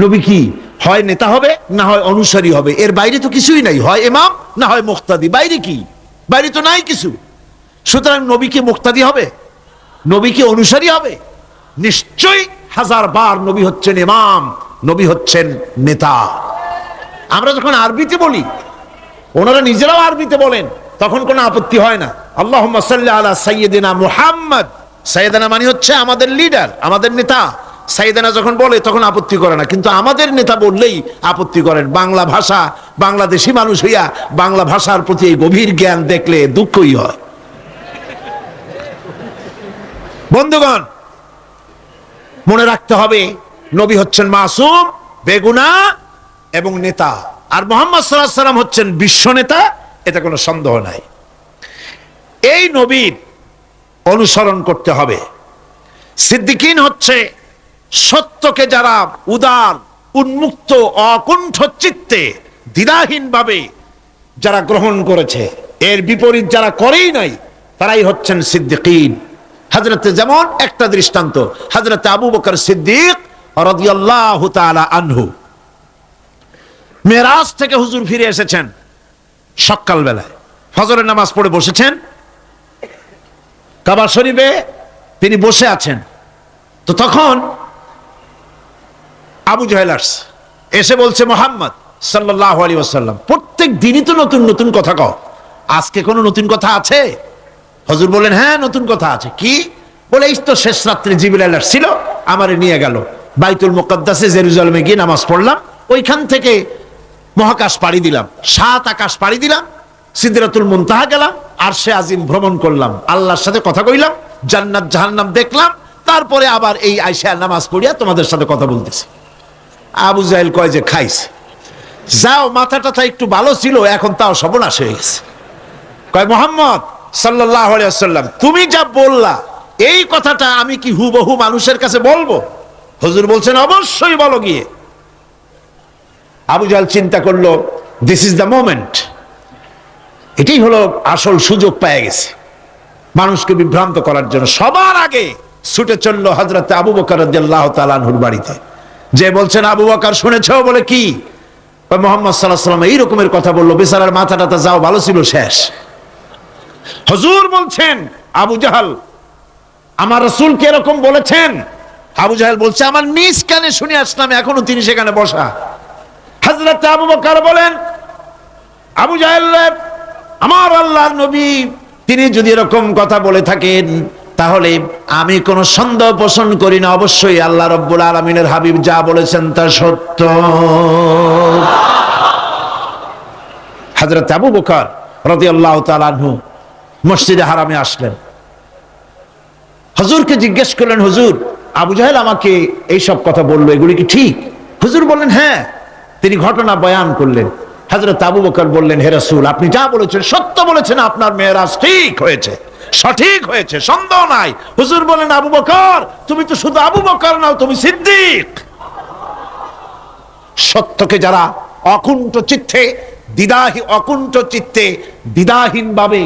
নবী কি হয় নেতা হবে, না হয় অনুসারী হবে, এর বাইরে তো কিছুই নাই। হয় ইমাম, না হয় মুক্তাদি। বাইরে কি? বাইরে তো নাই কিছু। সুতরাং নবী কি মুক্তাদি হবে? নবী কি অনুসারী হবে? নিশ্চয়ই হাজার বার নবী হচ্ছেন ইমাম, নবী হচ্ছেন নেতা। আমরা যখন আরবিতে বলি, ওনারা নিজেরাও আরবিতে বলেন, তখন কোনো আপত্তি হয় না। আল্লাহুম্মা সাল্লি আলা সাইয়্যিদিনা মুহাম্মদ। সাইয়্যিদিনা মানে হচ্ছে আমাদের লিডার, আমাদের নেতা। সাইয়্যিদিনা যখন বলে তখন আপত্তি করে না, কিন্তু আমাদের নেতা বললেই আপত্তি করেন। বাংলা ভাষা, বাংলাদেশি মানুষ হইয়া বাংলা ভাষার প্রতি এই গভীর জ্ঞান দেখলে দুঃখই হয়। বন্ধুগণ, মনে রাখতে হবে, নবী হচ্ছেন মাসুম, বেগুনাহ এবং নেতা। আর মুহাম্মদ সাল্লাল্লাহু আলাইহি ওয়াসাল্লাম হচ্ছেন বিশ্ব নেতা, এটা কোনো সন্দেহ নাই। এই নবীর অনুসরণ করতে হবে। সিদ্দিকিন হচ্ছে সত্যকে যারা উদার, উন্মুক্ত, অকুণ্ঠ চিত্তে, দ্বিধাহীন ভাবে যারা গ্রহণ করেছে, এর বিপরীত যারা করেই নাই, তারাই হচ্ছেন সিদ্দিকিন। হযরতে, যেমন একটা দৃষ্টান্ত, হযরতে আবু বকর সিদ্দিক রাদিয়াল্লাহু তাআলা আনহু, মেরাজ থেকে হুজুর ফিরে এসেছেন সকাল বেলায়, ফজরের নামাজ পড়ে বসেছেন, কাবা শরীফে তিনি বসে আছেন। তো তখন আবু জাহেল এসে বলছে, মুহাম্মদ সাল্লাল্লাহু আলাইহি ওয়াসাল্লাম, প্রত্যেক দিনই তো নতুন নতুন কথা কও, আজকে কোনো নতুন কথা আছে? হুজুর বলেন, হ্যাঁ নতুন কথা আছে। কি? বলে, এই তো শেষ রাত্রে জিবরাইল আসছিল, আমারে নিয়ে গেল বাইতুল মুকাদ্দাসে, জেরুজালেমে গিয়ে নামাজ পড়লাম, ওইখান থেকে মহাকাশ পাড়ি দিলাম, 7 আকাশ পাড়ি দিলাম, সিদরাতুল মুনতাহা গেলাম, আরশে আজিম ভ্রমণ করলাম, আল্লাহর সাথে কথা কইলাম, জান্নাত জাহান্নাম দেখলাম, তারপরে আবার এই আয়েশা নামাজ পড়িয়া তোমাদের সাথে কথা বলতেছি। আবু জাহেল কয় যে, খাইছে, যাও, মাথাটা একটু ভালো ছিল, এখন তাও সর্বনাশ হয়ে গেছে। কয়, মুহাম্মদ সাল্লাল্লাহু আলাইহি ওয়াসাল্লাম, তুমি যা বললা এই কথাটা আমি কি হুবহু মানুষের কাছে বলবো? হুজুর বলছেন, অবশ্যই বলো গিয়ে। আবু জাহেল চিন্তা করলো, দিস ইজ দ্য মোমেন্ট, এটাই হলো আসল সুযোগ পেয়ে গেছে মানুষকে বিভ্রান্ত করার জন্য। সবার আগে ছুটে চললো হযরতে আবু বকর রাদিয়াল্লাহু তাআলা আনহুর বাড়িতে, যে বলছেন, আবু বকর শুনেছো? বলে, কি? মুহাম্মদ সাল্লাল্লাহু আলাইহি ওয়াসাল্লাম এই রকমের কথা বললো, বেচারার মাথাটা যাও ভালো ছিল, শেষ। হুজুর বলছেন, আবু জাহেল, আমার রাসূলকে এরকম বলেছেন? আবু জাহেল বলছে, আমার নিজ কানে শুনে আসলাম, এখনো তিনি সেখানে বসা। হযরত আবু বকর বলেন, আবু জাহেল, আমার আল্লাহর নবী তিনি যদি এরকম কথা বলে থাকেন, তাহলে আমি কোনো সন্দেহ পোষণ করি না, অবশ্যই আল্লাহ রাব্বুল আলামিনের হাবিব যা বলেছেন তা সত্য। হযরত আবু বকর রাদিয়াল্লাহু তাআলা আনহু মসজিদে হারামে আসলেন, হুজুরকে জিজ্ঞেস করলেন, হুজুর আবু জাহেল আমাকে এইসব কথা বললো, এগুলি কি ঠিক? হুজুর বললেন হ্যাঁ। তিনি ঘটনা বয়ান করলেন। হযরত আবু বকর বললেন, হে রাসূল, আপনি যা বলেছেন সত্য বলেছেন, আপনার মেরাজ ঠিক হয়েছে, সঠিক হয়েছে, সন্দেহ নাই। হুজুর বলেন, আবু বকর তুমি তো শুধু আবু বকর নাও, তুমি সিদ্দিক। সত্যকে যারা অকুণ্ঠ চিত্তে দ্বিধাহীন ভাবে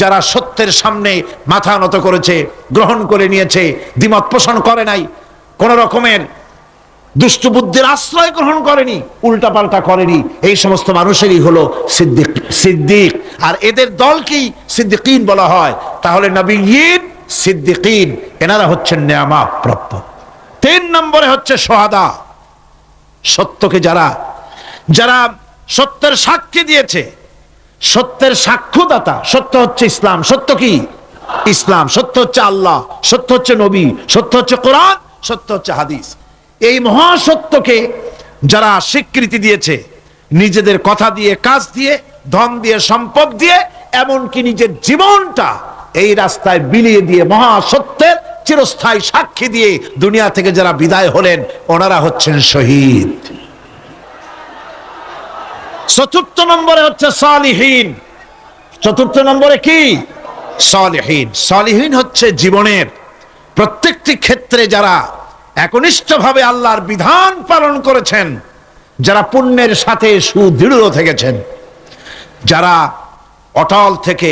যারা সত্যের সামনে মাথা নত করেছে, গ্রহণ করে নিয়েছে, দ্বিমত পোষণ করে নাই, কোন রকমের দুষ্ট বুদ্ধির আশ্রয় গ্রহণ করেনি, উল্টাপাল্টা করেনি, এই সমস্ত মানুষেরই হলো সিদ্দিক। আর এদের দলকেই সিদ্দিকিন বলা হয়। তাহলে নবিয়্যিন, সিদ্দিকিন এনারা হচ্ছেন নেয়ামত প্রাপ্ত। 3 নম্বরে হচ্ছে শুহাদা। সত্যকে যারা সত্যের সাক্ষী দিয়েছে, সত্যের সাক্ষ্যদাতা। সত্য হচ্ছে ইসলাম। সত্য কি? ইসলাম। সত্য হচ্ছে আল্লাহ, সত্য হচ্ছে নবী, সত্য হচ্ছে কোরআন, সত্য হচ্ছে হাদিস। এই মহাসত্যকে যারা স্বীকৃতি দিয়েছে, নিজেদের কথা দিয়ে, কাজ দিয়ে, ধন দিয়ে, সম্পদ দিয়ে, এমনকি নিজের জীবনটা এই রাস্তায় বিলিয়ে দিয়ে মহাসত্যের চিরস্থায়ী সাক্ষী দিয়ে দুনিয়া থেকে যারা বিদায় হলেন, ওনারা হচ্ছেন শহীদ। 4 নম্বরে হচ্ছে সালিহিন। 4 নম্বরে কি? সালিহিন। সালিহিন হচ্ছে জীবনের প্রত্যেকটি ক্ষেত্রে যারা একনিষ্ঠভাবে আল্লাহর বিধান পালন করেছেন, যারা পুণ্যের সাথে সুদৃঢ় থেকেছেন, যারা অটল থেকে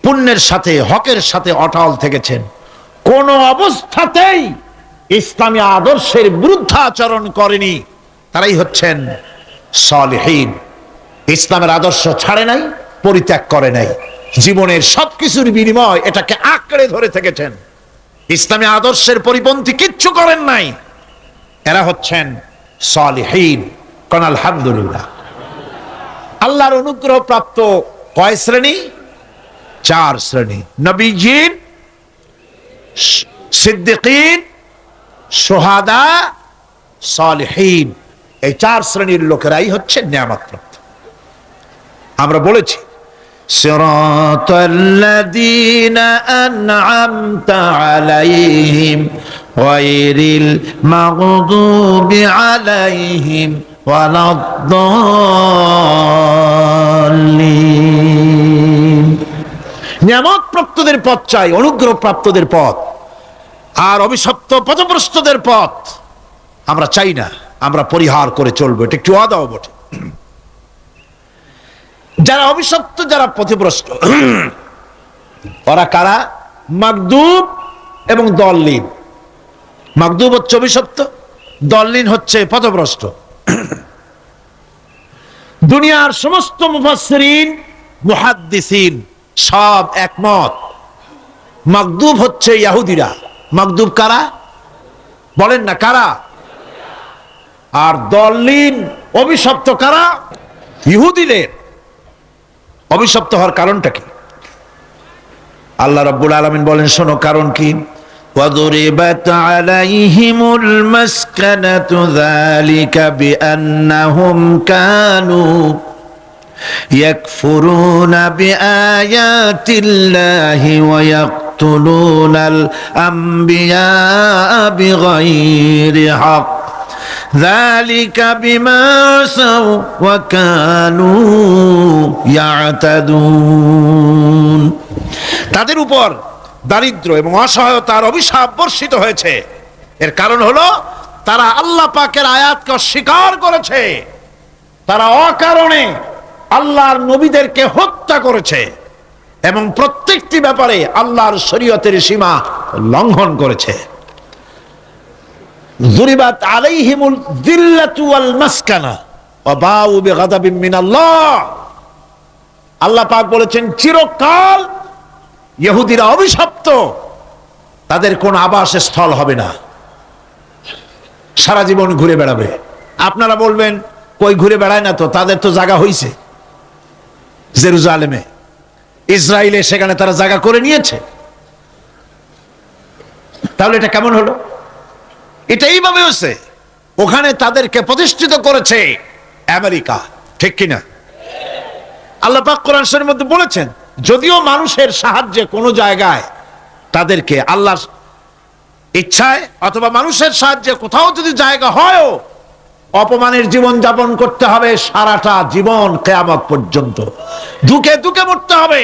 পুণ্যের সাথে, হকের সাথে অটল থেকেছেন, কোন অবস্থাতেই ইসলামী আদর্শের বিরুদ্ধাচরণ করেনি, তারাই হচ্ছেন সালিহিন। ইসলামের আদর্শ ছাড়ে নাই, পরিত্যাগ করে নাই, জীবনের সবকিছুর বিনিময় এটাকে আঁকড়ে ধরে থেকেছেন, ইসলামী আদর্শের পরিপন্থী কিচ্ছু করেন নাই। এরা হচ্ছেন সালিহিন। কোন আলহামদুলিল্লাহ। আল্লাহর অনুগ্রহ প্রাপ্ত কয় শ্রেণী? 4 শ্রেণী। নবীয়্যিন, সিদ্দিকিন, শুহাদা, সালিহিন। এই 4 শ্রেণীর লোকেরাই হচ্ছে নিয়ামতপ্রাপ্ত। আমরা বলেছি সিরাতাল্লাযীনা আন'আমতা আলাইহিম গায়রিল মাগদুবি আলাইহিম ওয়ালাদ-দাল্লিন। নিয়ামতপ্রাপ্তদের পথ চাই, অনুগ্রহপ্রাপ্তদের পথ। আর অভিশপ্ত পথভ্রষ্টদের পথ আমরা চাই না, আমরা পরিহার করে চলবো। এটা একটু ওয়াদাও বটে। যারা অভিশপ্ত, যারা পথভ্রষ্ট, ওরা কারা? মাগদুব এবং দল্লিন। মাগদুব হচ্ছে অভিশপ্ত, দল্লিন হচ্ছে পথভ্রষ্ট। দুনিয়ার সমস্ত মুফাসসিরিন, মুহাদ্দিসিন সব একমত, মাগদুব হচ্ছে ইহুদিরা। মাগদুব কারা? বলেন না কারা? আর দল্লিন, অভিশপ্ত কারা? ইহুদিদের। অভিশপ্ত হওয়ার কারণটা কি? আল্লাহ রাব্বুল আলামিন বলেন, শোনো কারণ কি। وَضُرِبَتْ عَلَيْهِمُ الْمَسْكَنَةُ ذَلِكَ بِأَنَّهُمْ كَانُوا يَكْفُرُونَ بِآيَاتِ اللَّهِ وَيَقْتُلُونَ الْأَنْبِيَاءَ بِغَيْرِ حَقٍّ ذَلِكَ بِمَا عَصَوْا وَكَانُوا يَعْتَدُونَ। তাদের উপর দারিদ্র এবং অসহায়তার অভিশাপ বর্ষিত হয়েছে। এর কারণ হলো তারা আল্লাহ পাকের আয়াতকে অস্বীকার করেছে, তারা অকারণে আল্লাহর নবীদেরকে হত্যা করেছে এবং প্রত্যেকটি ব্যাপারে আল্লাহর শরীয়তের সীমা লঙ্ঘন করেছে। যুরিবাত আলাইহিমুল যিল্লাতু ওয়াল মাসকানা ওয়া বাউ বিগাদাবিন মিনাল্লাহ। আল্লাহ পাক বলেছেন, চিরকাল ইহুদিরা অভিশপ্ত, তাদের কোন আবাসস্থল হবে না, সারা জীবন ঘুরে বেড়াবে। আপনারা বলবেন কই ঘুরে বেড়ায় না তো, তাদের তো জায়গা হইছে জেরুজালেমে, ইসরায়েলে, সেখানে তারা জায়গা করে নিয়েছে। তাহলে এটা কেমন হলো? এটা এইভাবে হচ্ছে, ওখানে তাদেরকে প্রতিষ্ঠিত করেছে আমেরিকা, ঠিক কিনা? আল্লাহ পাক কোরআন শরীফের মধ্যে বলেছেন, যদিও মানুষের সাহায্যে কোনো জায়গায় তাদেরকে আল্লাহর ইচ্ছায় অথবা মানুষের সাহায্যে কোথাও যদি জায়গা হয়ও, অপমানের জীবন যাপন করতে হবে সারাটা জীবন কিয়ামত পর্যন্ত। দুঃখে দুঃখে মরতে হবে,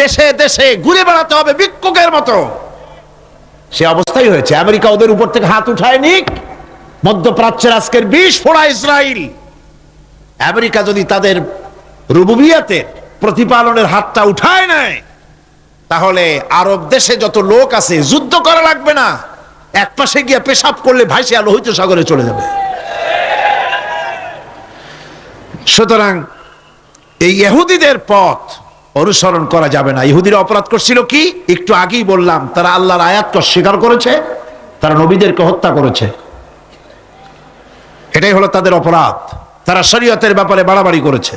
দেশে দেশে ঘুরে বেড়াতে হবে ভিক্ষুকের মতো। সে অবস্থাই হয়েছে। আমেরিকা ওদের উপর থেকে হাত উঠায় নিক, মধ্যপ্রাচ্যের আজকের 20 ফোড়া ইসরায়েল, আমেরিকা যদি তাদের রুবুবিয়াতে প্রতিপালনের হাতটা উঠায় নেয়, তাহলে আরব দেশে যত লোক আছে যুদ্ধ করা লাগবে না, এক পাশে গিয়ে পেশাব করলে ভাইসে লোহিত সাগরে চলে যাবে। সুতরাং এই ইহুদিদের পথ অনুসরণ করা যাবে না। ইহুদিরা অপরাধ করছিল কি? একটু আগেই বললাম, তারা আল্লাহর আয়াতকে অস্বীকার করেছে, তারা নবীদেরকে হত্যা করেছে, এটাই হলো তাদের অপরাধ। তারা শরীয়তের ব্যাপারে বাড়াবাড়ি করেছে।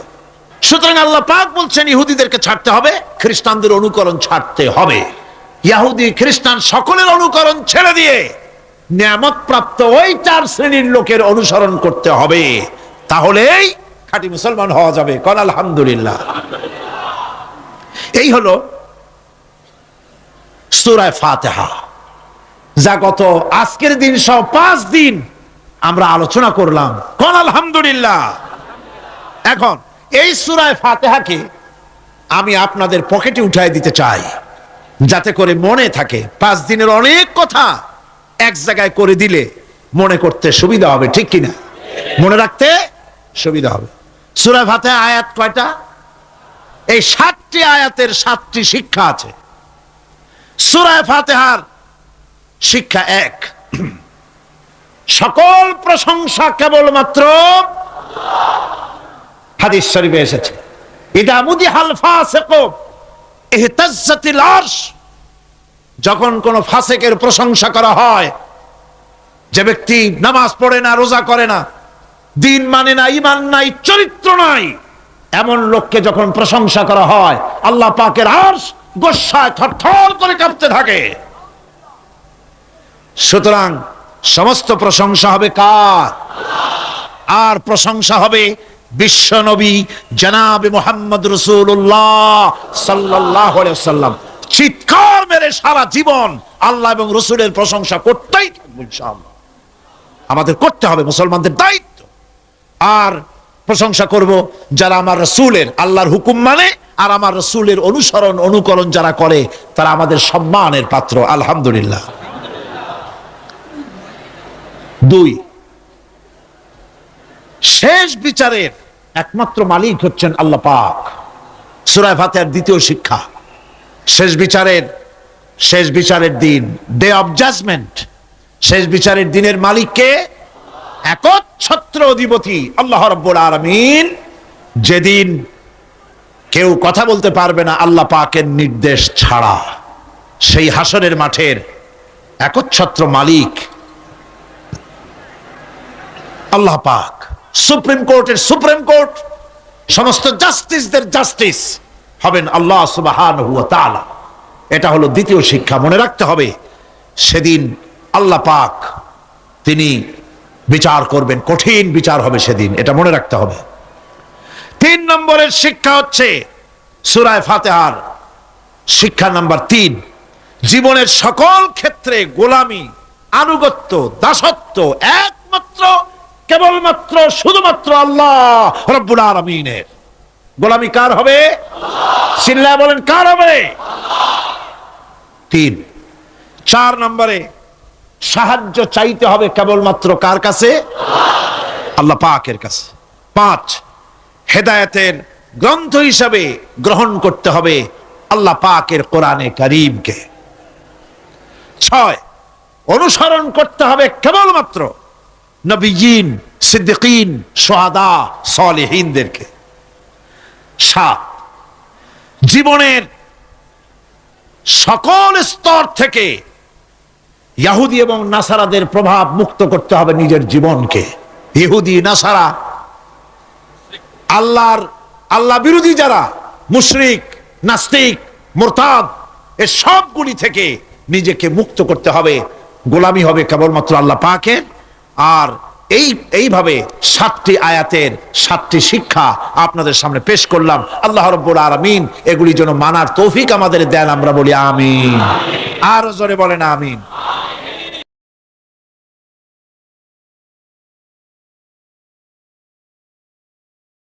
সুতরাং আল্লাহ পাক বলছেন ইহুদিদেরকে ছাড়তে হবে, খ্রিস্টানদের অনুকরণ ছাড়তে হবে। ইহুদি খ্রিস্টান সকলের অনুকরণ ছেড়ে দিয়ে নিয়ামত প্রাপ্ত ওই 4 শ্রেণীর লোকের অনুসরণ করতে হবে, তাহলেই খাঁটি মুসলমান হওয়া যাবে। কোন আলহামদুলিল্লাহ। এই হলো সূরা ফাতিহা, যা গত আজকের দিন সহ 5 দিন আমরা আলোচনা করলাম। কোন আলহামদুলিল্লাহ। এখন এই সূরা ফাতিহাকে আমি আপনাদের পকেটে উঠায় দিতে চাই, যাতে করে মনে থাকে। 5 দিনের অনেক কথা এক জায়গায় করে দিলে মনে করতে সুবিধা হবে, ঠিক কিনা? মনে রাখতে সুবিধা হবে। সূরা ফাতিহা আয়াত কয়টা? এই 7টি আয়াতের 7টি শিক্ষা আছে। সূরা ফাতিহার শিক্ষা 1, সকল প্রশংসা কেবলমাত্র হাদিস শরীফে এসেছে, ইদা মুদিহাল ফাসিকু ইহতাজ্জাতিল আরশ। যখন কোন ফাসিকের প্রশংসা করা হয়, যে ব্যক্তি নামাজ পড়ে না, রোজা করে না, দিন মানে না, ঈমান নাই, চরিত্র নাই, এমন লোককে যখন প্রশংসা করা হয়, আল্লাহ পাকের আরশ গোসায় থরথর করে কাঁপতে থাকে। সুতরাং সমস্ত প্রশংসা হবে কার? আর প্রশংসা হবে বিশ্ব নবী জনাবে মুহাম্মদ রাসূলুল্লাহ সাল্লাল্লাহু আলাইহি ওয়াসাল্লাম। চিৎকার মেরে সারা জীবন আল্লাহ এবং রাসূলের প্রশংসা করতেই থাকবো ইনশাআল্লাহ। আমাদের করতে হবে, মুসলমানদের দায়িত্ব। আর প্রশংসা করব যারা আমার রাসূলের, আল্লাহর হুকুম মানে আর আমার রাসূলের অনুকরণ যারা করে, তারা আমাদের সম্মানের পাত্র। আলহামদুলিল্লাহ। 2, শেষ বিচারের একমাত্র মালিক হচ্ছেন আল্লাহ পাক। সূরা ফাতিহার 2য় শিক্ষা, শেষ বিচারের দিন, ডে অফ জাজমেন্ট, শেষ বিচারের দিনের মালিককে? একচ্ছত্র অধিপতি আল্লাহ রাব্বুল আলামিন। যেদিন কেউ কথা বলতে পারবে না আল্লাহ পাকের নির্দেশ ছাড়া, সেই হাসরের মাঠের একচ্ছত্র মালিক আল্লাহ পাক। সুপ্রিম কোর্টের সুপ্রিম কোর্ট, সমস্ত জাস্টিসদের জাস্টিস হবেন আল্লাহ সুবহানাহু ওয়া তাআলা। এটা হলো 2য় শিক্ষা, মনে রাখতে হবে। সেদিন আল্লাহ পাক তিনি বিচার করবেন, কঠিন বিচার হবে সেদিন, এটা মনে রাখতে হবে। 3 নম্বরের শিক্ষা হচ্ছে সূরা ফাতিহার শিক্ষা নাম্বার 3, জীবনের সকল ক্ষেত্রে গোলামি, আনুগত্য, দাসত্ব একমাত্র কেবলমাত্র শুধুমাত্র আল্লাহ রাব্বুল আলামিনের। গোলামি কার হবে? আল্লাহ। চিল্লায় বলেন, কার হবে? আল্লাহ। 3। 4 নম্বরে সাহায্য চাইতে হবে কেবলমাত্র কার কাছে? আল্লাহ পাকের কাছে। 5, হেদায়েতের গ্রন্থ হিসাবে গ্রহণ করতে হবে আল্লাহ পাকের কোরআনে কারীমকে। 6, অনুসরণ করতে হবে কেবলমাত্র নবীয়িন, সিদ্দিকিন, শুহাদা, সালেহিনদেরকে। 7, জীবনের সকল স্তর থেকে ইহুদি এবং নাসারাদের প্রভাব মুক্ত করতে হবে নিজের জীবনকে। ইহুদি, নাসারা, আল্লাহ বিরোধী যারা মুশরিক, নাস্তিক, মুরতাদ, এ সবগুলি থেকে নিজেকে মুক্ত করতে হবে। গোলামি হবে কেবলমাত্র আল্লাহ পাকের। আর এইভাবে 7টি আয়াতের 7টি শিক্ষা আপনাদের সামনে পেশ করলাম। আল্লাহ রাব্বুল আলামিন এগুলি যেন মানার তৌফিক আমাদের দেন, আমরা বলি আমিন। আরো জোরে বলেন আমিন।